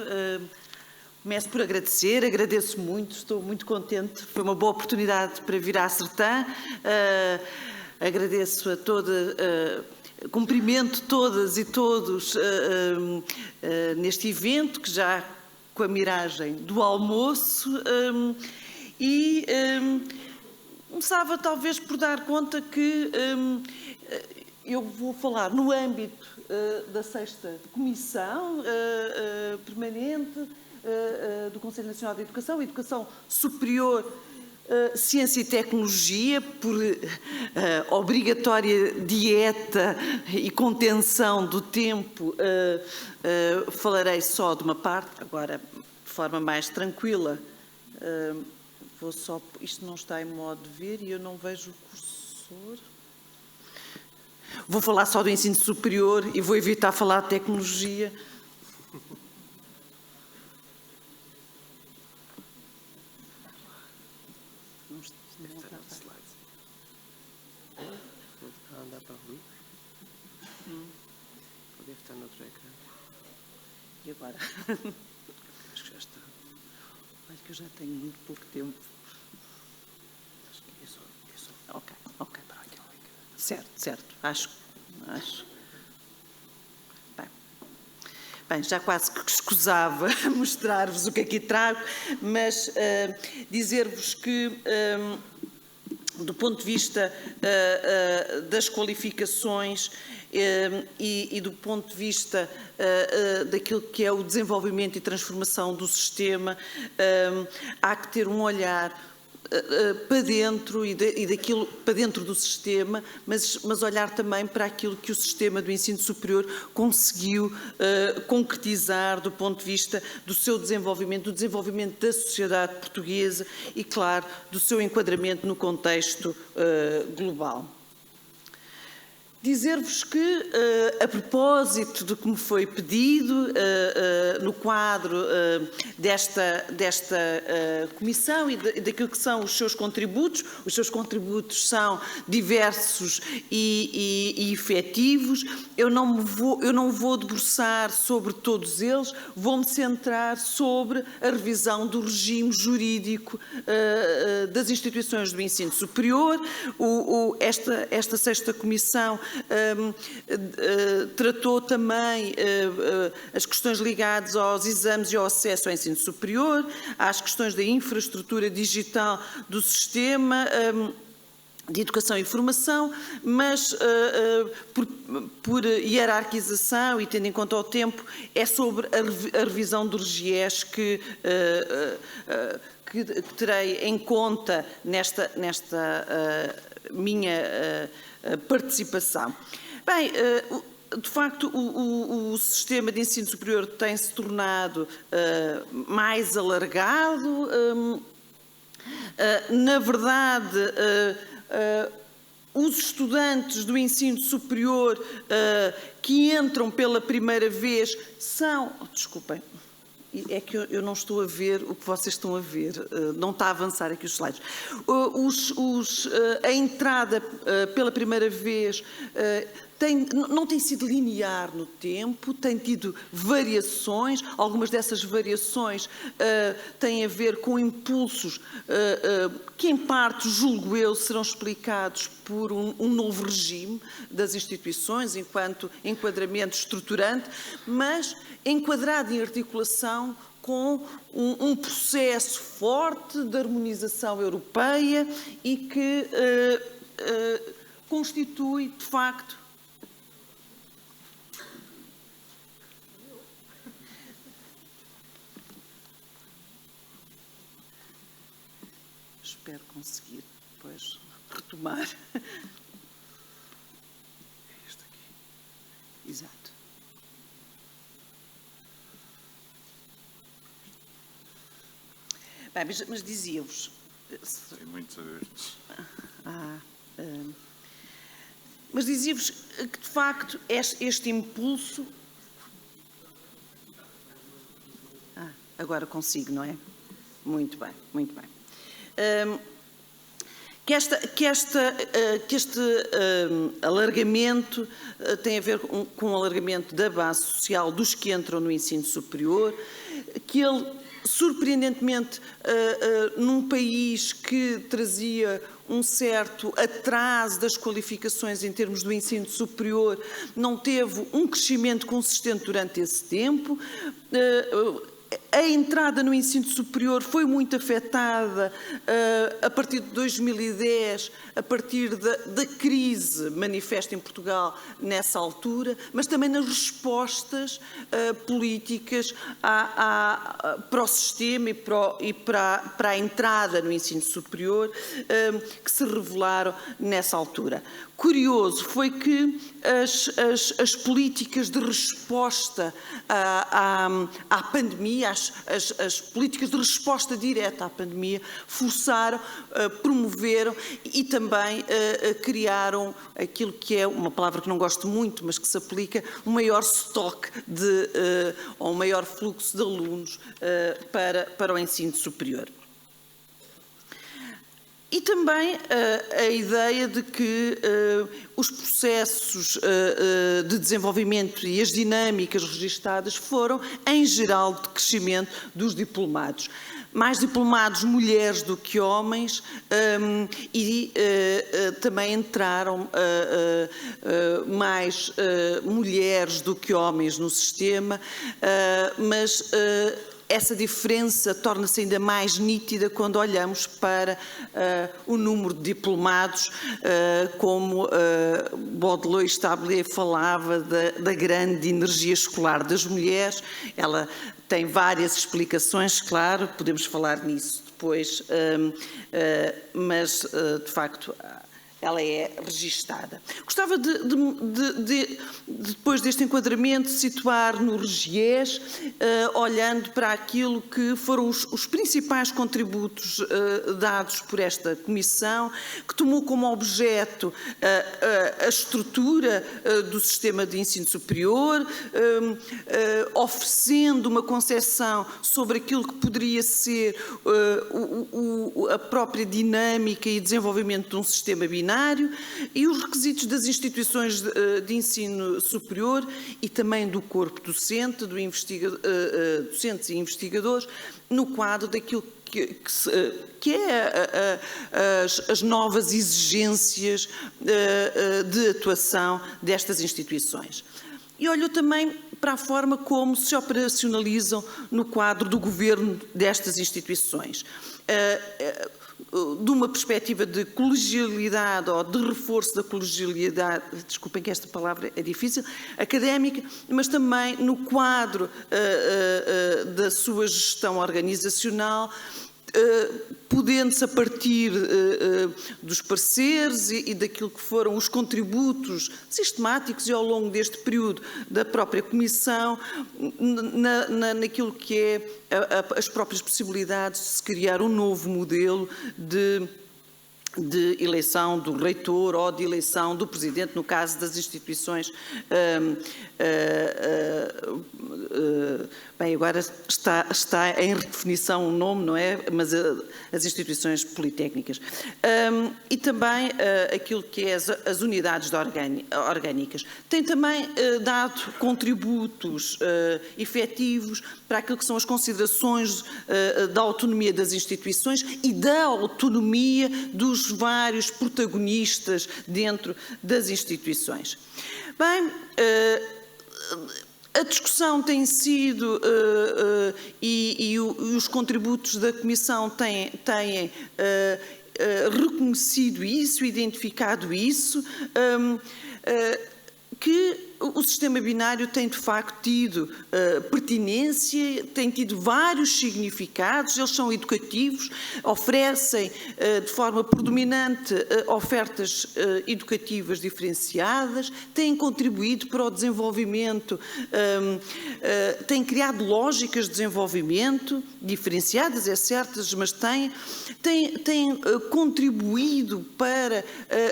começo por agradeço muito, estou muito contente, foi uma boa oportunidade para vir à Sertã, agradeço a toda, cumprimento todas e todos neste evento, que já com a miragem do almoço, e começava talvez por dar conta que eu vou falar no âmbito da 6ª Comissão Permanente do Conselho Nacional de Educação, Educação Superior, Ciência e Tecnologia, por obrigatória dieta e contenção do tempo, falarei só de uma parte, agora de forma mais tranquila. Vou só, isto não está em modo de ver e eu não vejo o cursor. Vou falar só do ensino superior e vou evitar falar de tecnologia. Dá para abrir? Deve estar no outro ecrã. E agora? Acho que já está. Acho que eu já tenho muito pouco tempo. Acho que é só. Ok, para aqui. Certo. Acho. Bem, já quase que escusava mostrar-vos o que aqui trago, mas dizer-vos que, do ponto de vista das qualificações e do ponto de vista daquilo que é o desenvolvimento e transformação do sistema, há que ter um olhar para dentro e daquilo para dentro do sistema, mas olhar também para aquilo que o sistema do ensino superior conseguiu concretizar do ponto de vista do seu desenvolvimento, do desenvolvimento da sociedade portuguesa e, claro, do seu enquadramento no contexto global. Dizer-vos que, a propósito do que me foi pedido, no quadro desta comissão e daquilo que são os seus contributos são diversos e efetivos. Eu não vou debruçar sobre todos eles, vou-me centrar sobre a revisão do regime jurídico das instituições do ensino superior. Esta sexta comissão tratou também as questões ligadas aos exames e ao acesso ao ensino superior, às questões da infraestrutura digital do sistema de educação e formação, mas por hierarquização e tendo em conta o tempo, é sobre a revisão do RGES que terei em conta nesta minha participação. Bem, de facto, o sistema de ensino superior tem-se tornado mais alargado. Na verdade, os estudantes do ensino superior que entram pela primeira vez são... Desculpem. É que eu não estou a ver o que vocês estão a ver, não está a avançar aqui os slides. A entrada pela primeira vez não tem sido linear no tempo, tem tido variações, algumas dessas variações têm a ver com impulsos que em parte, julgo eu, serão explicados por um novo regime das instituições enquanto enquadramento estruturante, mas enquadrado em articulação com um processo forte de harmonização europeia e que constitui, de facto, espero conseguir depois retomar. Este aqui. Exato. Bem, mas dizia-vos... Tem muitos abertos. Mas dizia-vos que, de facto, este impulso... agora consigo, não é? Muito bem, muito bem. Que este alargamento tem a ver com o alargamento da base social dos que entram no ensino superior, que ele, surpreendentemente, num país que trazia um certo atraso das qualificações em termos do ensino superior, não teve um crescimento consistente durante esse tempo. A entrada no ensino superior foi muito afetada a partir de 2010, a partir da crise manifesta em Portugal nessa altura, mas também nas respostas políticas para o sistema e para a entrada no ensino superior que se revelaram nessa altura. Curioso foi que as políticas de resposta à pandemia, as políticas de resposta direta à pandemia, forçaram, promoveram e também criaram aquilo que é uma palavra que não gosto muito, mas que se aplica, um maior estoque ou um maior fluxo de alunos para o ensino superior. E também a ideia de que os processos de desenvolvimento e as dinâmicas registadas foram, em geral, de crescimento dos diplomados. Mais diplomados mulheres do que homens e também entraram mais mulheres do que homens no sistema, mas essa diferença torna-se ainda mais nítida quando olhamos para o número de diplomados, como Baudelaire Establet falava da grande energia escolar das mulheres. Ela tem várias explicações, claro, podemos falar nisso depois, mas de facto ela é registada. Gostava de depois deste enquadramento, situar no RGES, olhando para aquilo que foram os principais contributos dados por esta Comissão, que tomou como objeto a estrutura do sistema de ensino superior, oferecendo uma concepção sobre aquilo que poderia ser a própria dinâmica e desenvolvimento de um sistema binário, e os requisitos das instituições de ensino superior e também do corpo docente, docentes e investigadores, no quadro daquilo que é as novas exigências de atuação destas instituições. E olho também para a forma como se operacionalizam no quadro do governo destas instituições. De uma perspectiva de colegialidade ou de reforço da colegialidade, desculpem que esta palavra é difícil, académica, mas também no quadro da sua gestão organizacional, podendo-se a partir dos pareceres e daquilo que foram os contributos sistemáticos e ao longo deste período da própria Comissão, naquilo que é as próprias possibilidades de se criar um novo modelo de eleição do reitor ou de eleição do presidente, no caso das instituições. Bem, agora está em redefinição o nome, não é? Mas as instituições politécnicas. E também aquilo que é as unidades orgânicas. Tem também dado contributos efetivos para aquilo que são as considerações da autonomia das instituições e da autonomia dos vários protagonistas dentro das instituições. Bem, a discussão tem sido, e os contributos da Comissão têm reconhecido isso, identificado isso, que o sistema binário tem de facto tido pertinência, tem tido vários significados, eles são educativos, oferecem de forma predominante ofertas educativas diferenciadas, têm contribuído para o desenvolvimento, têm criado lógicas de desenvolvimento diferenciadas, é certo, mas têm contribuído para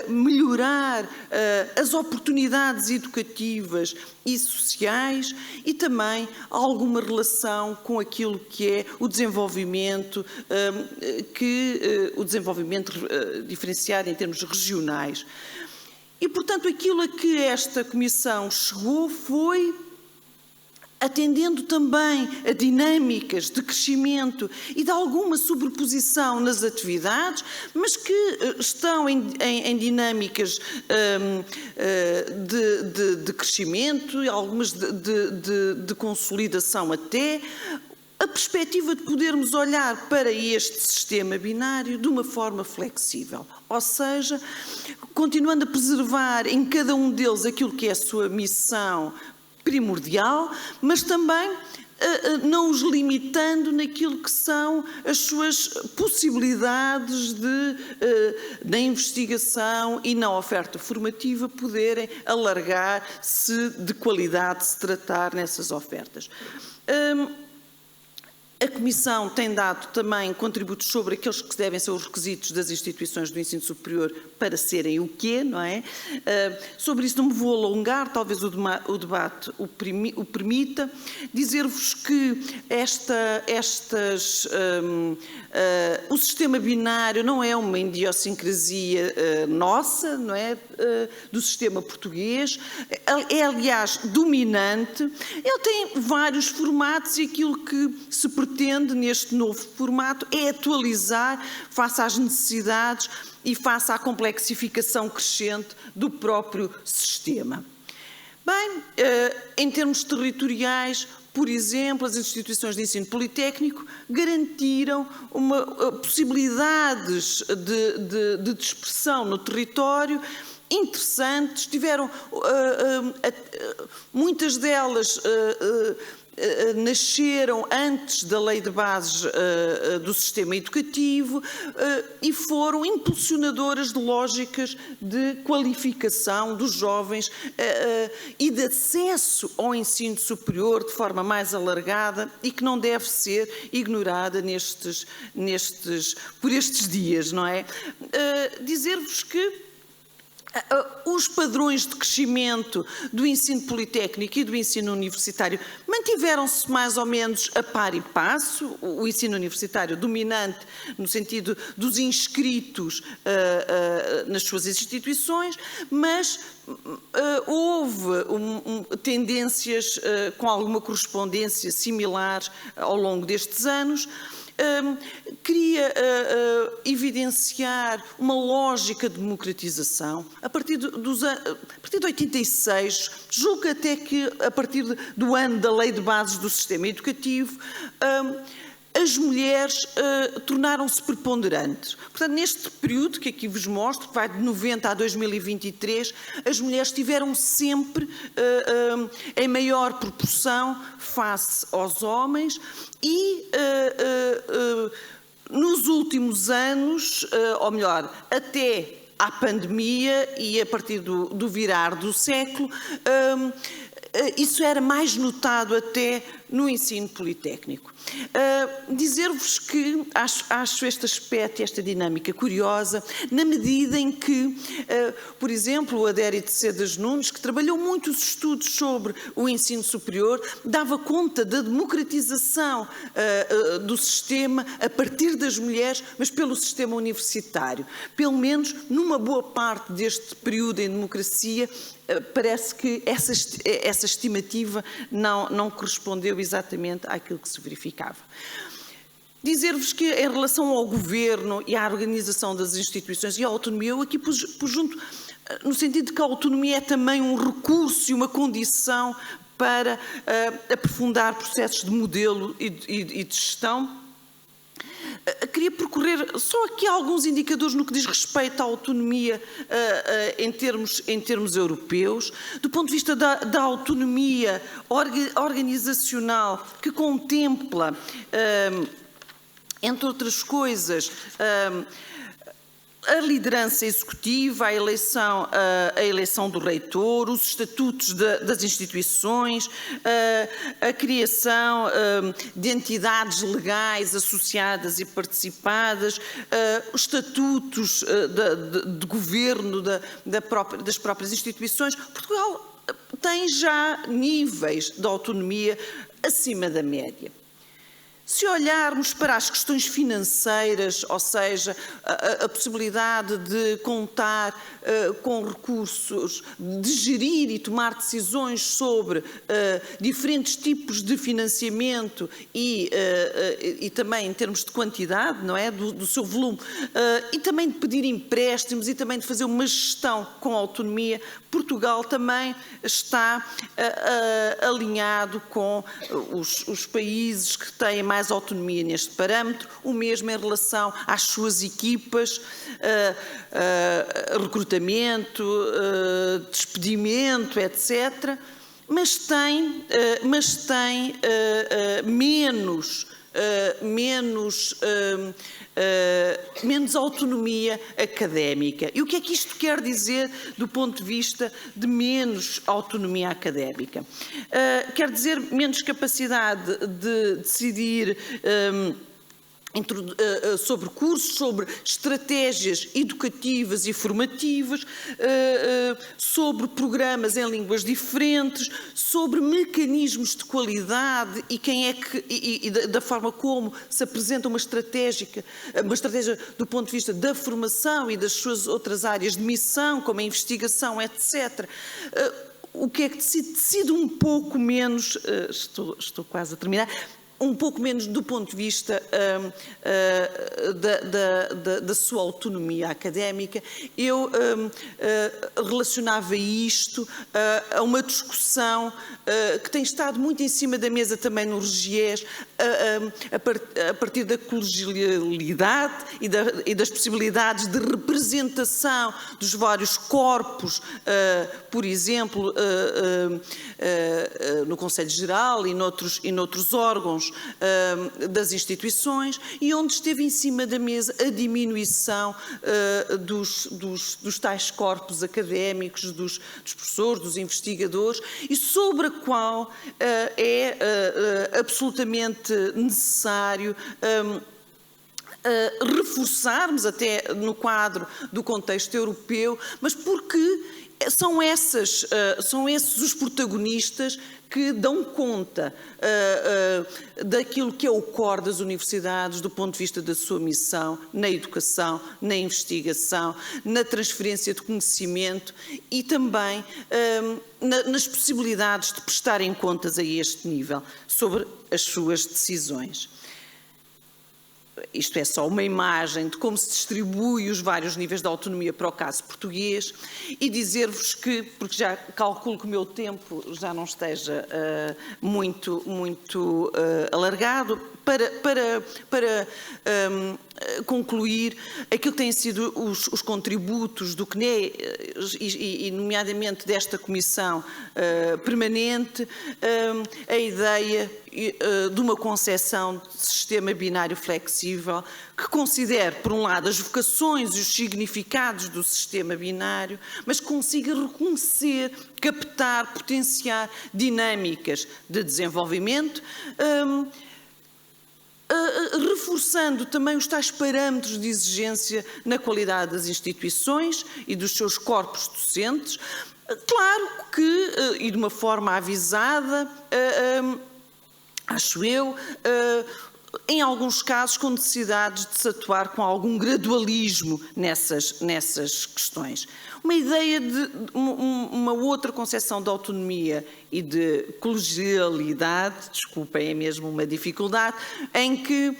melhorar as oportunidades educativas e sociais e também alguma relação com aquilo que é o desenvolvimento, o desenvolvimento diferenciado em termos regionais. E, portanto, aquilo a que esta Comissão chegou foi atendendo também a dinâmicas de crescimento e de alguma sobreposição nas atividades, mas que estão em dinâmicas de crescimento e algumas de consolidação até, a perspectiva de podermos olhar para este sistema binário de uma forma flexível, ou seja, continuando a preservar em cada um deles aquilo que é a sua missão primordial, mas também não os limitando naquilo que são as suas possibilidades na investigação e na oferta formativa poderem alargar se de qualidade se tratar nessas ofertas. A Comissão tem dado também contributos sobre aqueles que devem ser os requisitos das instituições do ensino superior para serem o quê, não é? Sobre isso não me vou alongar, talvez o debate o permita. Dizer-vos que o sistema binário não é uma idiosincrasia nossa, não é? Do sistema português, é aliás dominante, ele tem vários formatos e aquilo que se pretende neste novo formato é atualizar face às necessidades e face à complexificação crescente do próprio sistema. Bem, em termos territoriais, por exemplo, as instituições de ensino politécnico garantiram possibilidades de dispersão no território interessantes, tiveram muitas delas nasceram antes da Lei de Bases do Sistema Educativo e foram impulsionadoras de lógicas de qualificação dos jovens e de acesso ao ensino superior de forma mais alargada e que não deve ser ignorada por estes dias, não é? Dizer-vos que os padrões de crescimento do ensino politécnico e do ensino universitário mantiveram-se mais ou menos a par e passo, o ensino universitário dominante no sentido dos inscritos nas suas instituições, mas houve tendências com alguma correspondência similares ao longo destes anos. Queria evidenciar uma lógica de democratização a partir de 86, julgo até que a partir do ano da Lei de Bases do Sistema Educativo, as mulheres tornaram-se preponderantes. Portanto, neste período que aqui vos mostro, que vai de 90 a 2023, as mulheres tiveram sempre em maior proporção face aos homens e nos últimos anos, ou melhor, até à pandemia e a partir do virar do século, isso era mais notado até no ensino politécnico. Dizer-vos que acho este aspecto e esta dinâmica curiosa, na medida em que, por exemplo, o Adérito Cedas Nunes, que trabalhou muito os estudos sobre o ensino superior, dava conta da democratização do sistema a partir das mulheres, mas pelo sistema universitário. Pelo menos numa boa parte deste período em democracia, parece que essa estimativa não correspondeu exatamente àquilo que se verificava. Dizer-vos que em relação ao governo e à organização das instituições e à autonomia, eu aqui pus junto no sentido de que a autonomia é também um recurso e uma condição para aprofundar processos de modelo e de gestão. Queria percorrer só aqui alguns indicadores no que diz respeito à autonomia em termos europeus, do ponto de vista da autonomia organizacional, que contempla, entre outras coisas, a liderança executiva, a eleição do reitor, os estatutos das instituições, a criação de entidades legais associadas e participadas, os estatutos de governo das próprias instituições. Portugal tem já níveis de autonomia acima da média. Se olharmos para as questões financeiras, ou seja, a possibilidade de contar com recursos, de gerir e tomar decisões sobre diferentes tipos de financiamento e também em termos de quantidade, não é, do seu volume, e também de pedir empréstimos e também de fazer uma gestão com autonomia, Portugal também está alinhado com os países que têm mais autonomia neste parâmetro, o mesmo em relação às suas equipas, recrutamento, despedimento, etc., mas tem menos autonomia académica. E o que é que isto quer dizer do ponto de vista de menos autonomia académica? Quer dizer menos capacidade de decidir sobre cursos, sobre estratégias educativas e formativas, sobre programas em línguas diferentes, sobre mecanismos de qualidade e da forma como se apresenta uma estratégia do ponto de vista da formação e das suas outras áreas de missão, como a investigação, etc. O que é que decide um pouco menos, estou quase a terminar, um pouco menos do ponto de vista da sua autonomia académica. Eu relacionava isto a uma discussão que tem estado muito em cima da mesa também no RGES, a partir da colegialidade e das possibilidades de representação dos vários corpos, por exemplo, no Conselho Geral e noutros órgãos das instituições, e onde esteve em cima da mesa a diminuição dos tais corpos académicos, dos professores, dos investigadores, e sobre a qual é absolutamente necessário reforçarmos, até no quadro do contexto europeu, mas porque são esses os protagonistas que dão conta daquilo que é o core das universidades do ponto de vista da sua missão na educação, na investigação, na transferência de conhecimento e também nas possibilidades de prestarem contas a este nível sobre as suas decisões. Isto é só uma imagem de como se distribui os vários níveis de autonomia para o caso português, e dizer-vos que, porque já calculo que o meu tempo já não esteja muito alargado, para concluir aquilo que têm sido os contributos do CNE e nomeadamente desta comissão permanente, a ideia de uma concepção de sistema binário flexível que considere, por um lado, as vocações e os significados do sistema binário, mas consiga reconhecer, captar, potenciar dinâmicas de desenvolvimento, reforçando também os tais parâmetros de exigência na qualidade das instituições e dos seus corpos docentes, claro que, e de uma forma avisada, acho eu, em alguns casos com necessidades de se atuar com algum gradualismo nessas questões. Uma ideia de uma outra concepção de autonomia e de colegialidade, desculpem, é mesmo uma dificuldade, em que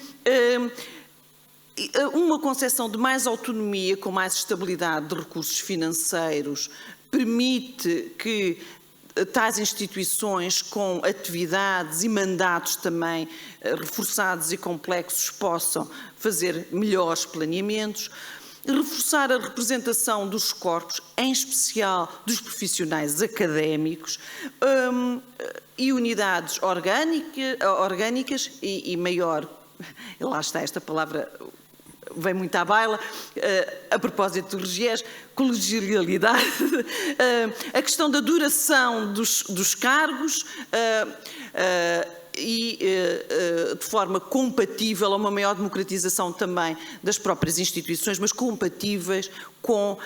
uma concepção de mais autonomia, com mais estabilidade de recursos financeiros, permite que tais instituições com atividades e mandatos também reforçados e complexos possam fazer melhores planeamentos, reforçar a representação dos corpos, em especial dos profissionais académicos, e unidades orgânicas e maior, lá está esta palavra, vem muito à baila, a propósito do RGES, colegialidade, a questão da duração dos cargos e de forma compatível a uma maior democratização também das próprias instituições, mas compatíveis com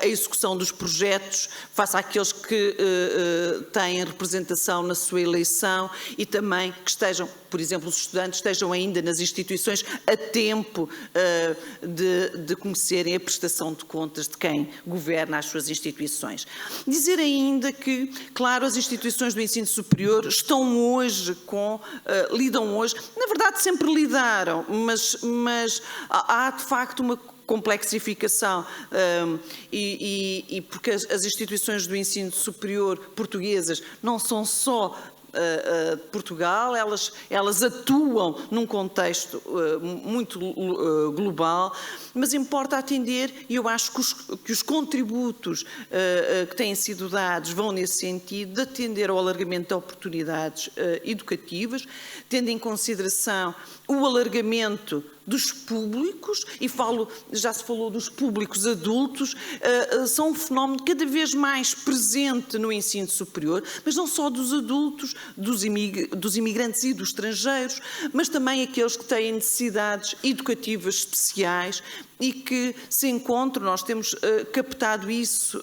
a execução dos projetos face àqueles que têm representação na sua eleição e também que estejam, por exemplo, os estudantes estejam ainda nas instituições a tempo de conhecerem a prestação de contas de quem governa as suas instituições. Dizer ainda que, claro, as instituições do ensino superior estão hoje lidam hoje, na verdade sempre lidaram, mas há de facto uma complexificação e porque as instituições do ensino superior portuguesas não são só de Portugal, elas atuam num contexto muito global, mas importa atender, e eu acho que os contributos que têm sido dados vão nesse sentido, de atender ao alargamento de oportunidades educativas, tendo em consideração o alargamento dos públicos, e já se falou dos públicos adultos, são um fenómeno cada vez mais presente no ensino superior, mas não só dos adultos, dos imigrantes e dos estrangeiros, mas também aqueles que têm necessidades educativas especiais e que se encontram, nós temos captado isso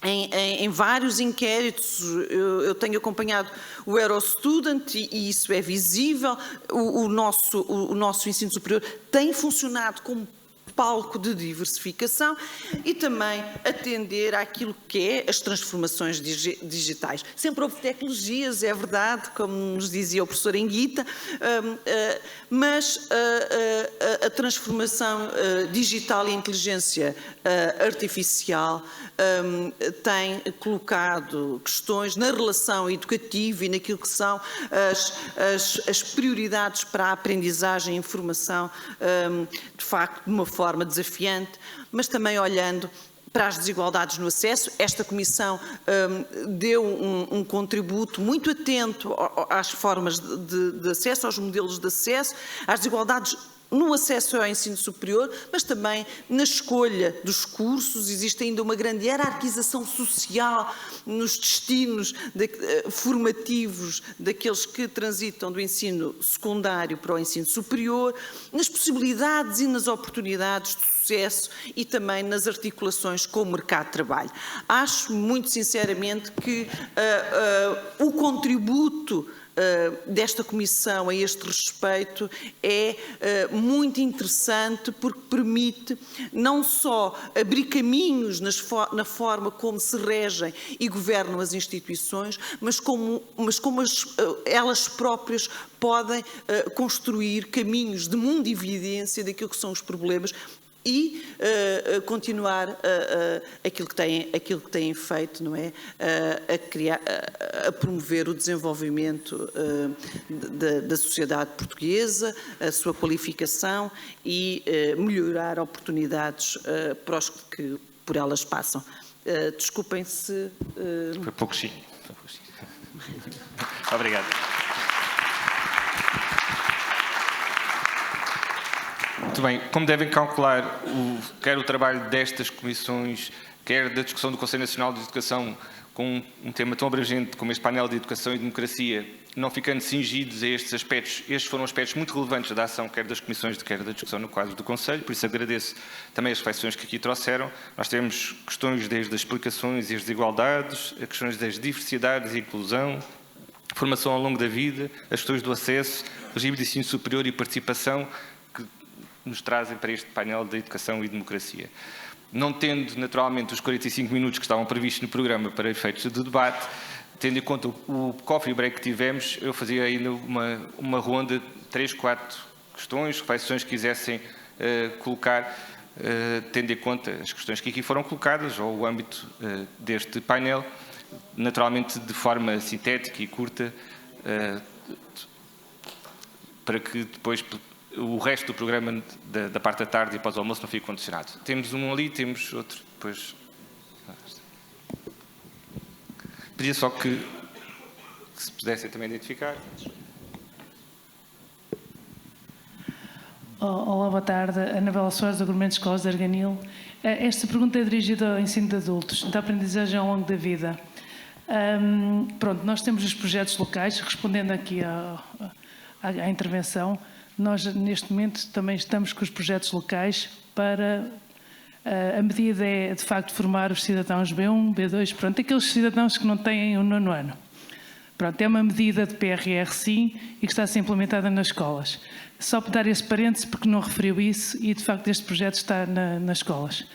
em vários inquéritos. Eu tenho acompanhado o Eurostudent e isso é visível. O nosso ensino superior tem funcionado como palco de diversificação e também atender àquilo que é as transformações digitais. Sempre houve tecnologias, é verdade, como nos dizia o professor Anguita, mas a transformação digital e a inteligência artificial tem colocado questões na relação educativa e naquilo que são as prioridades para a aprendizagem e informação, de facto, de uma forma desafiante, mas também olhando para as desigualdades no acesso. Esta Comissão deu um contributo muito atento às formas de acesso, aos modelos de acesso, às desigualdades no acesso ao ensino superior, mas também na escolha dos cursos. Existe ainda uma grande hierarquização social nos destinos formativos daqueles que transitam do ensino secundário para o ensino superior, nas possibilidades e nas oportunidades de sucesso e também nas articulações com o mercado de trabalho. Acho, muito sinceramente, que o contributo desta Comissão a este respeito é muito interessante, porque permite não só abrir caminhos na forma como se regem e governam as instituições, mas como elas próprias podem construir caminhos de mundo e evidência daquilo que são os problemas e continuar aquilo que têm feito, não é? A promover o desenvolvimento da sociedade portuguesa, a sua qualificação e melhorar oportunidades para os que por elas passam. Desculpem se... Foi pouquinho. Obrigado. Muito bem, como devem calcular, quer o trabalho destas comissões, quer da discussão do Conselho Nacional de Educação, com um tema tão abrangente como este painel de Educação e Democracia, não ficando cingidos a estes aspectos, estes foram aspectos muito relevantes da ação, quer das comissões, quer da discussão no quadro do Conselho, por isso agradeço também as reflexões que aqui trouxeram. Nós temos questões desde as explicações e as desigualdades, a questões das diversidades e inclusão, formação ao longo da vida, as questões do acesso, regime de ensino superior e participação, nos trazem para este painel de Educação e Democracia. Não tendo, naturalmente, os 45 minutos que estavam previstos no programa para efeitos de debate, tendo em conta o coffee break que tivemos, eu fazia ainda uma ronda de 3, 4 questões, reflexões que quisessem colocar, tendo em conta as questões que aqui foram colocadas, ou o âmbito deste painel, naturalmente de forma sintética e curta, para que depois o resto do programa da parte da tarde e após o almoço não fique condicionado. Temos um ali, temos outro, depois... Pedia só que se pudessem também identificar. Olá, boa tarde. Anabela Soares, do Agrupamento de Escolas de Arganil. Esta pergunta é dirigida ao ensino de adultos, da aprendizagem ao longo da vida. Pronto, nós temos os projetos locais, respondendo aqui à intervenção. Nós, neste momento, também estamos com os projetos locais para... A medida é, de facto, formar os cidadãos B1, B2, pronto, aqueles cidadãos que não têm o 9º ano. Pronto, é uma medida de PRR, sim, e que está a ser implementada nas escolas. Só para dar esse parêntese, porque não referiu isso, e, de facto, este projeto está nas escolas.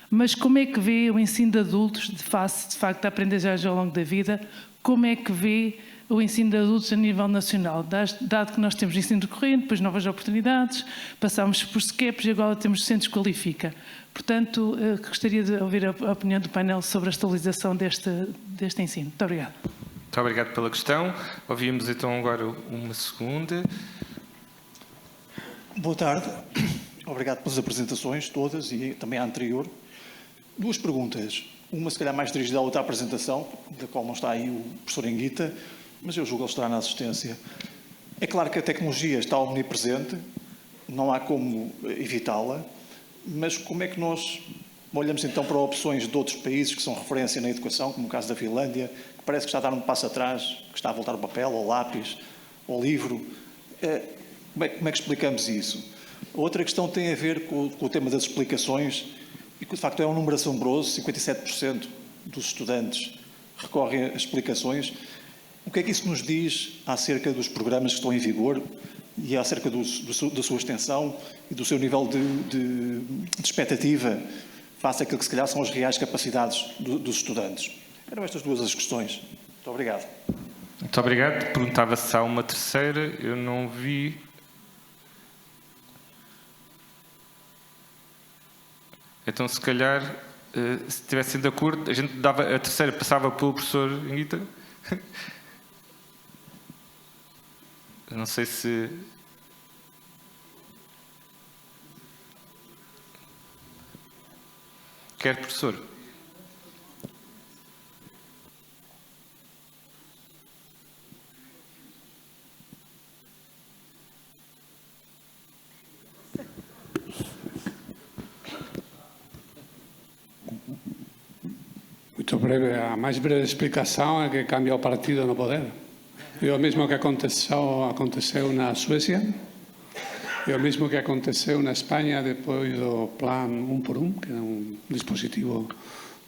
Mas como é que vê o ensino de adultos, de facto, a aprendizagem ao longo da vida, como é que vê o ensino de adultos a nível nacional, dado que nós temos ensino recorrente, depois novas oportunidades, passámos por SCEPs e agora temos Centros Qualifica. Portanto, gostaria de ouvir a opinião do painel sobre a estabilização deste ensino. Muito obrigado. Muito obrigado pela questão. Ouvimos então agora uma segunda. Boa tarde. Obrigado pelas apresentações todas e também à anterior. 2 perguntas. Uma, se calhar, mais dirigida à outra apresentação, da qual não está aí o professor Anguita, mas eu julgo que ele estará na assistência. É claro que a tecnologia está omnipresente, não há como evitá-la, mas como é que nós olhamos então para opções de outros países que são referência na educação, como o caso da Finlândia, que parece que está a dar um passo atrás, que está a voltar ao papel, ao lápis, ao livro. Como é que explicamos isso? A outra questão tem a ver com o tema das explicações, e que de facto é um número assombroso, 57% dos estudantes recorrem a explicações. O que é que isso nos diz acerca dos programas que estão em vigor, e acerca da sua extensão e do seu nível de expectativa face àquilo que se calhar são as reais capacidades dos estudantes. Eram estas duas as questões. Muito obrigado. Muito obrigado. Perguntava se há uma terceira, eu não vi. Então, se calhar, se estivessem de acordo, a gente dava a terceira, passava pelo professor Anguita. Não sei se... Quer, professor? Muito breve, a mais breve explicação é que cambia o partido no poder. É o mesmo que aconteceu na Suécia, é o mesmo que aconteceu na Espanha depois do Plan 1 por 1, que é um dispositivo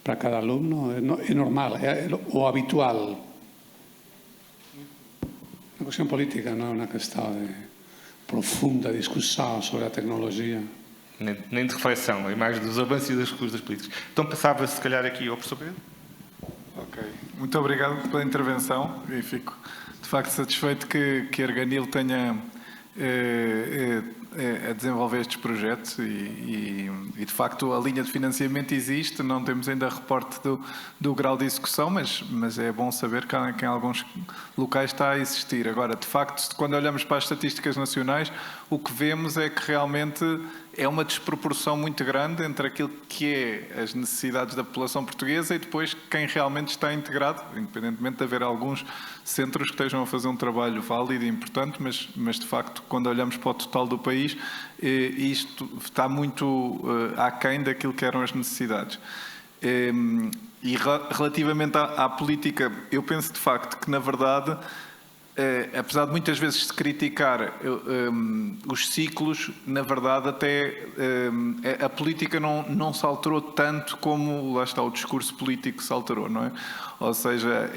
para cada aluno. É normal, é o habitual. Uma questão política, não é uma questão de profunda discussão sobre a tecnologia. Nem de reflexão, é mais dos avanços e das recursos políticos. Então passava, se calhar, aqui ao professor Pedro. Ok. Muito obrigado pela intervenção e fico, de facto, satisfeito que a Arganil tenha a desenvolver estes projetos e, de facto, a linha de financiamento existe, não temos ainda reporte do grau de execução, mas é bom saber que em alguns locais está a existir. Agora, de facto, quando olhamos para as estatísticas nacionais, o que vemos é que realmente é uma desproporção muito grande entre aquilo que é as necessidades da população portuguesa e depois quem realmente está integrado, independentemente de haver alguns centros que estejam a fazer um trabalho válido e importante, mas de facto, quando olhamos para o total do país, isto está muito aquém daquilo que eram as necessidades. E relativamente à política, eu penso de facto que, na verdade, apesar de muitas vezes se criticar os ciclos, na verdade até a política não se alterou tanto como, lá está, o discurso político se alterou, não é? Ou seja,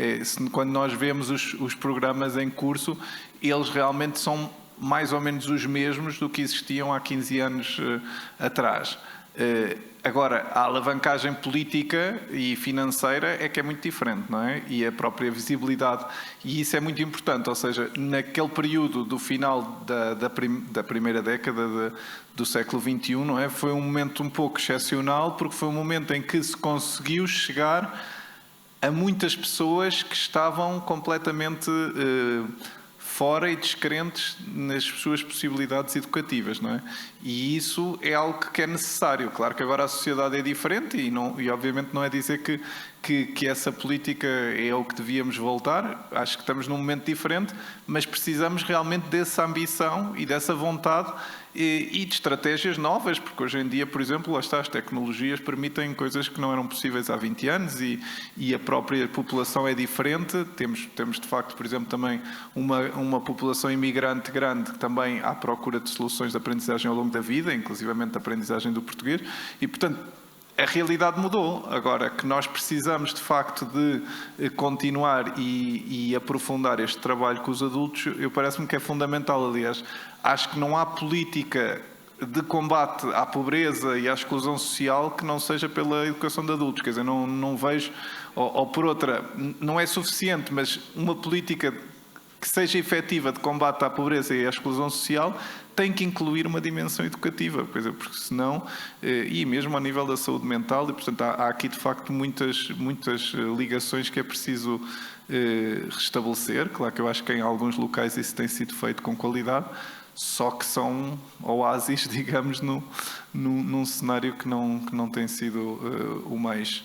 quando nós vemos os programas em curso, eles realmente são mais ou menos os mesmos do que existiam há 15 anos atrás. Agora, a alavancagem política e financeira é que é muito diferente, não é? E a própria visibilidade, e isso é muito importante, ou seja, naquele período do final da primeira década do século XXI, não é? Foi um momento um pouco excepcional, porque foi um momento em que se conseguiu chegar a muitas pessoas que estavam completamente fora e descrentes nas suas possibilidades educativas, não é? E isso é algo que é necessário. Claro que agora a sociedade é diferente e obviamente não é dizer que essa política é o que devíamos voltar. Acho que estamos num momento diferente, mas precisamos realmente dessa ambição e dessa vontade e de estratégias novas, porque hoje em dia, por exemplo, lá está, as tecnologias permitem coisas que não eram possíveis há 20 anos e a própria população é diferente. Temos de facto, por exemplo, também uma população imigrante grande que também à procura de soluções de aprendizagem ao longo da vida, inclusivamente da aprendizagem do português, e portanto a realidade mudou. Agora que nós precisamos de facto de continuar e aprofundar este trabalho com os adultos, parece-me que é fundamental. Aliás, acho que não há política de combate à pobreza e à exclusão social que não seja pela educação de adultos. Quer dizer, não vejo, ou por outra, não é suficiente, mas uma política que seja efetiva de combate à pobreza e à exclusão social tem que incluir uma dimensão educativa, porque senão, e mesmo a nível da saúde mental, e portanto há aqui de facto muitas ligações que é preciso restabelecer. Claro que eu acho que em alguns locais isso tem sido feito com qualidade, só que são oásis, digamos, num cenário que não tem sido o mais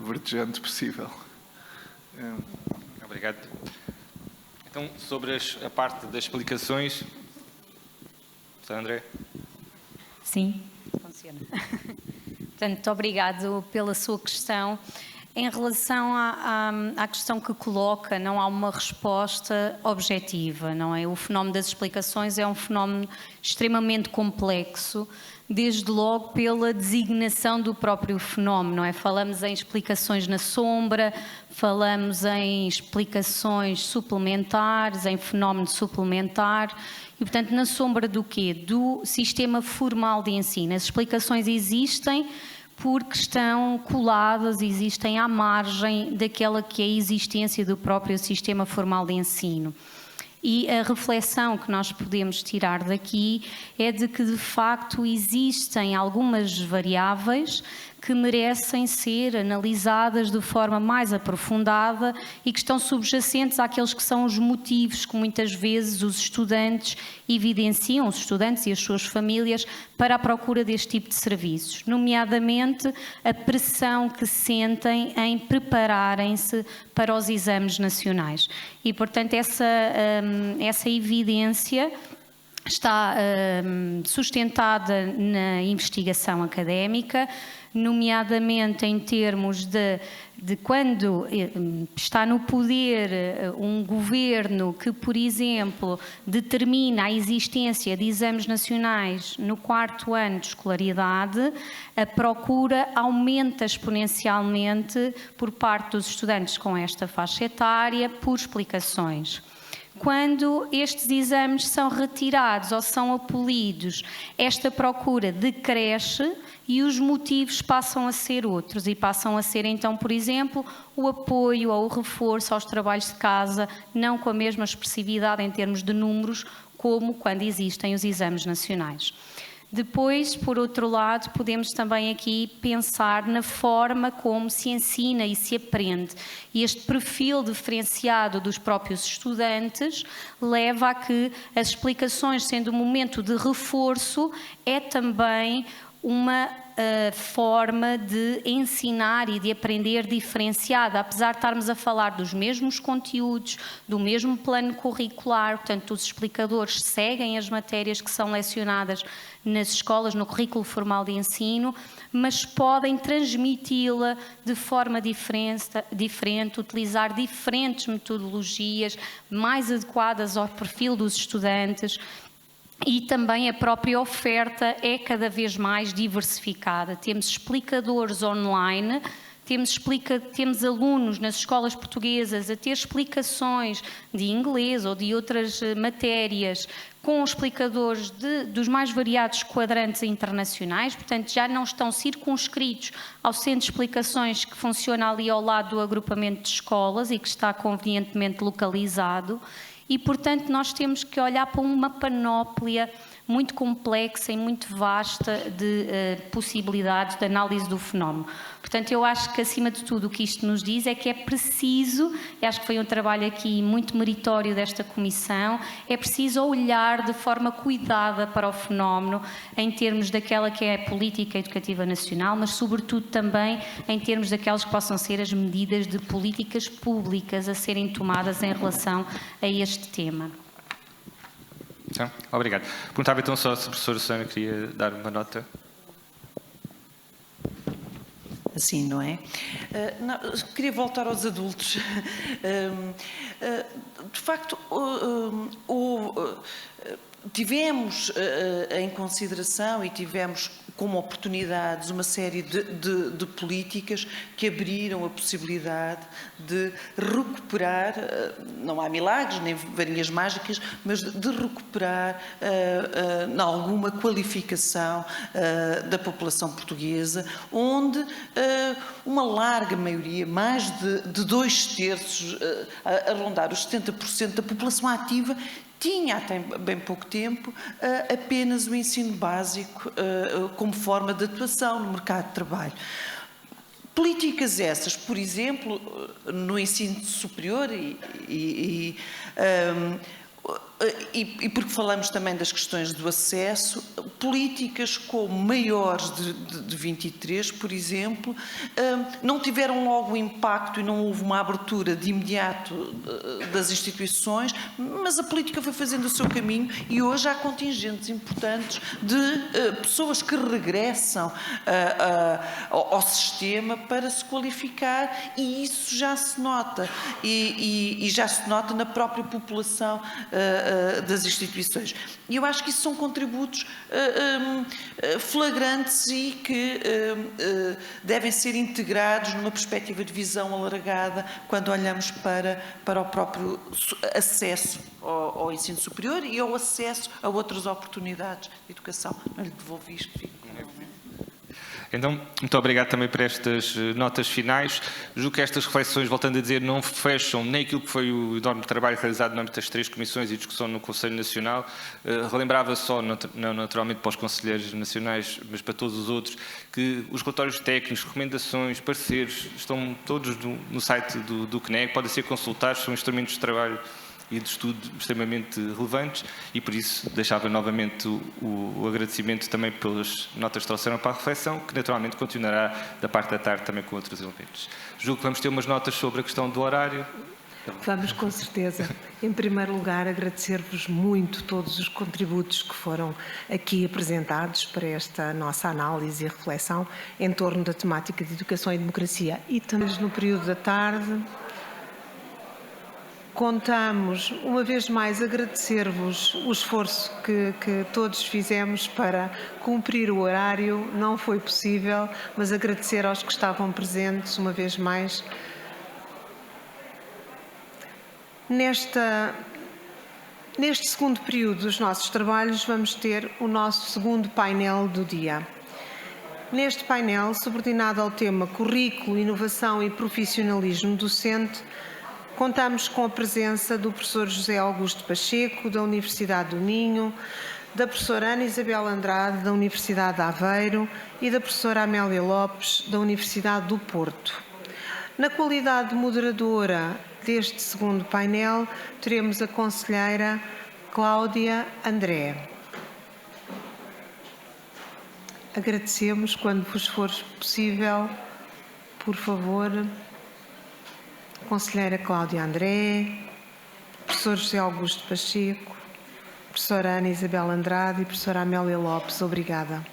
verdejante possível. Obrigado. Então, sobre a parte das explicações, Sr. André? Sim, funciona. Portanto, muito obrigado pela sua questão. Em relação à questão que coloca, não há uma resposta objetiva, não é? O fenómeno das explicações é um fenómeno extremamente complexo, desde logo pela designação do próprio fenómeno, não é? Falamos em explicações na sombra, falamos em explicações suplementares, em fenómeno suplementar. E, portanto, na sombra do quê? Do sistema formal de ensino. As explicações existem porque estão coladas, existem à margem daquela que é a existência do próprio sistema formal de ensino. E a reflexão que nós podemos tirar daqui é de que, de facto, existem algumas variáveis que merecem ser analisadas de forma mais aprofundada e que estão subjacentes àqueles que são os motivos que muitas vezes os estudantes evidenciam, os estudantes e as suas famílias, para a procura deste tipo de serviços, nomeadamente a pressão que sentem em prepararem-se para os exames nacionais. E, portanto, essa evidência está sustentada na investigação académica, nomeadamente em termos de quando está no poder um governo que, por exemplo, determina a existência de exames nacionais no 4º ano de escolaridade, a procura aumenta exponencialmente por parte dos estudantes com esta faixa etária por explicações. Quando estes exames são retirados ou são abolidos, esta procura decresce e os motivos passam a ser outros e passam a ser então, por exemplo, o apoio ou o reforço aos trabalhos de casa, não com a mesma expressividade em termos de números como quando existem os exames nacionais. Depois, por outro lado, podemos também aqui pensar na forma como se ensina e se aprende. E este perfil diferenciado dos próprios estudantes leva a que as explicações, sendo um momento de reforço, é também uma forma de ensinar e de aprender diferenciada, apesar de estarmos a falar dos mesmos conteúdos, do mesmo plano curricular, portanto, os explicadores seguem as matérias que são lecionadas nas escolas, no currículo formal de ensino, mas podem transmiti-la de forma diferente, utilizar diferentes metodologias mais adequadas ao perfil dos estudantes. E também a própria oferta é cada vez mais diversificada. Temos explicadores online, temos alunos nas escolas portuguesas a ter explicações de inglês ou de outras matérias com explicadores dos mais variados quadrantes internacionais, portanto já não estão circunscritos ao centro de explicações que funciona ali ao lado do agrupamento de escolas e que está convenientemente localizado. E, portanto, nós temos que olhar para uma panóplia muito complexa e muito vasta de possibilidades de análise do fenómeno. Portanto, eu acho que, acima de tudo, o que isto nos diz é que é preciso, e acho que foi um trabalho aqui muito meritório desta Comissão, é preciso olhar de forma cuidada para o fenómeno em termos daquela que é a política educativa nacional, mas, sobretudo, também em termos daquelas que possam ser as medidas de políticas públicas a serem tomadas em relação a este tema. Então, obrigado. Perguntava então só se a professora Susana queria dar uma nota. Assim, não é? Não, queria voltar aos adultos. De facto, tivemos em consideração e tivemos como oportunidades uma série de políticas que abriram a possibilidade de recuperar, não há milagres nem varinhas mágicas, mas de recuperar alguma qualificação da população portuguesa, onde uma larga maioria, mais de 2/3, a rondar os 70% da população ativa, tinha até bem pouco tempo apenas o ensino básico como forma de atuação no mercado de trabalho. Políticas essas, por exemplo, no ensino superior e porque falamos também das questões do acesso, políticas como maiores de 23, por exemplo, não tiveram logo impacto e não houve uma abertura de imediato das instituições, mas a política foi fazendo o seu caminho e hoje há contingentes importantes de pessoas que regressam ao sistema para se qualificar, e isso já se nota, e já se nota na própria população das instituições. E eu acho que isso são contributos flagrantes e que devem ser integrados numa perspectiva de visão alargada quando olhamos para o próprio acesso ao ensino superior e ao acesso a outras oportunidades de educação. Não lhe devolvi isto, fico. Então, muito obrigado também por estas notas finais. Julgo que estas reflexões, voltando a dizer, não fecham nem aquilo que foi o enorme trabalho realizado no âmbito das 3 comissões e discussão no Conselho Nacional. Relembrava só, não naturalmente para os conselheiros nacionais, mas para todos os outros, que os relatórios técnicos, recomendações, pareceres, estão todos no site do CNEG, podem ser consultados, são instrumentos de trabalho e de estudo extremamente relevantes, e por isso deixava novamente o agradecimento também pelas notas que trouxeram para a reflexão, que naturalmente continuará da parte da tarde também com outros elementos. Julgo que vamos ter umas notas sobre a questão do horário. Vamos, com certeza. Em primeiro lugar, agradecer-vos muito todos os contributos que foram aqui apresentados para esta nossa análise e reflexão em torno da temática de educação e democracia. E também no período da tarde contamos, uma vez mais, agradecer-vos o esforço que todos fizemos para cumprir o horário. Não foi possível, mas agradecer aos que estavam presentes, uma vez mais. Neste segundo período dos nossos trabalhos, vamos ter o nosso segundo painel do dia. Neste painel, subordinado ao tema Currículo, Inovação e Profissionalismo Docente, contamos com a presença do professor José Augusto Pacheco, da Universidade do Minho, da professora Ana Isabel Andrade, da Universidade de Aveiro, e da professora Amélia Lopes, da Universidade do Porto. Na qualidade de moderadora deste segundo painel, teremos a conselheira Cláudia André. Agradecemos, quando vos for possível, por favor, conselheira Cláudia André, professor José Augusto Pacheco, professora Ana Isabel Andrade e professora Amélia Lopes. Obrigada.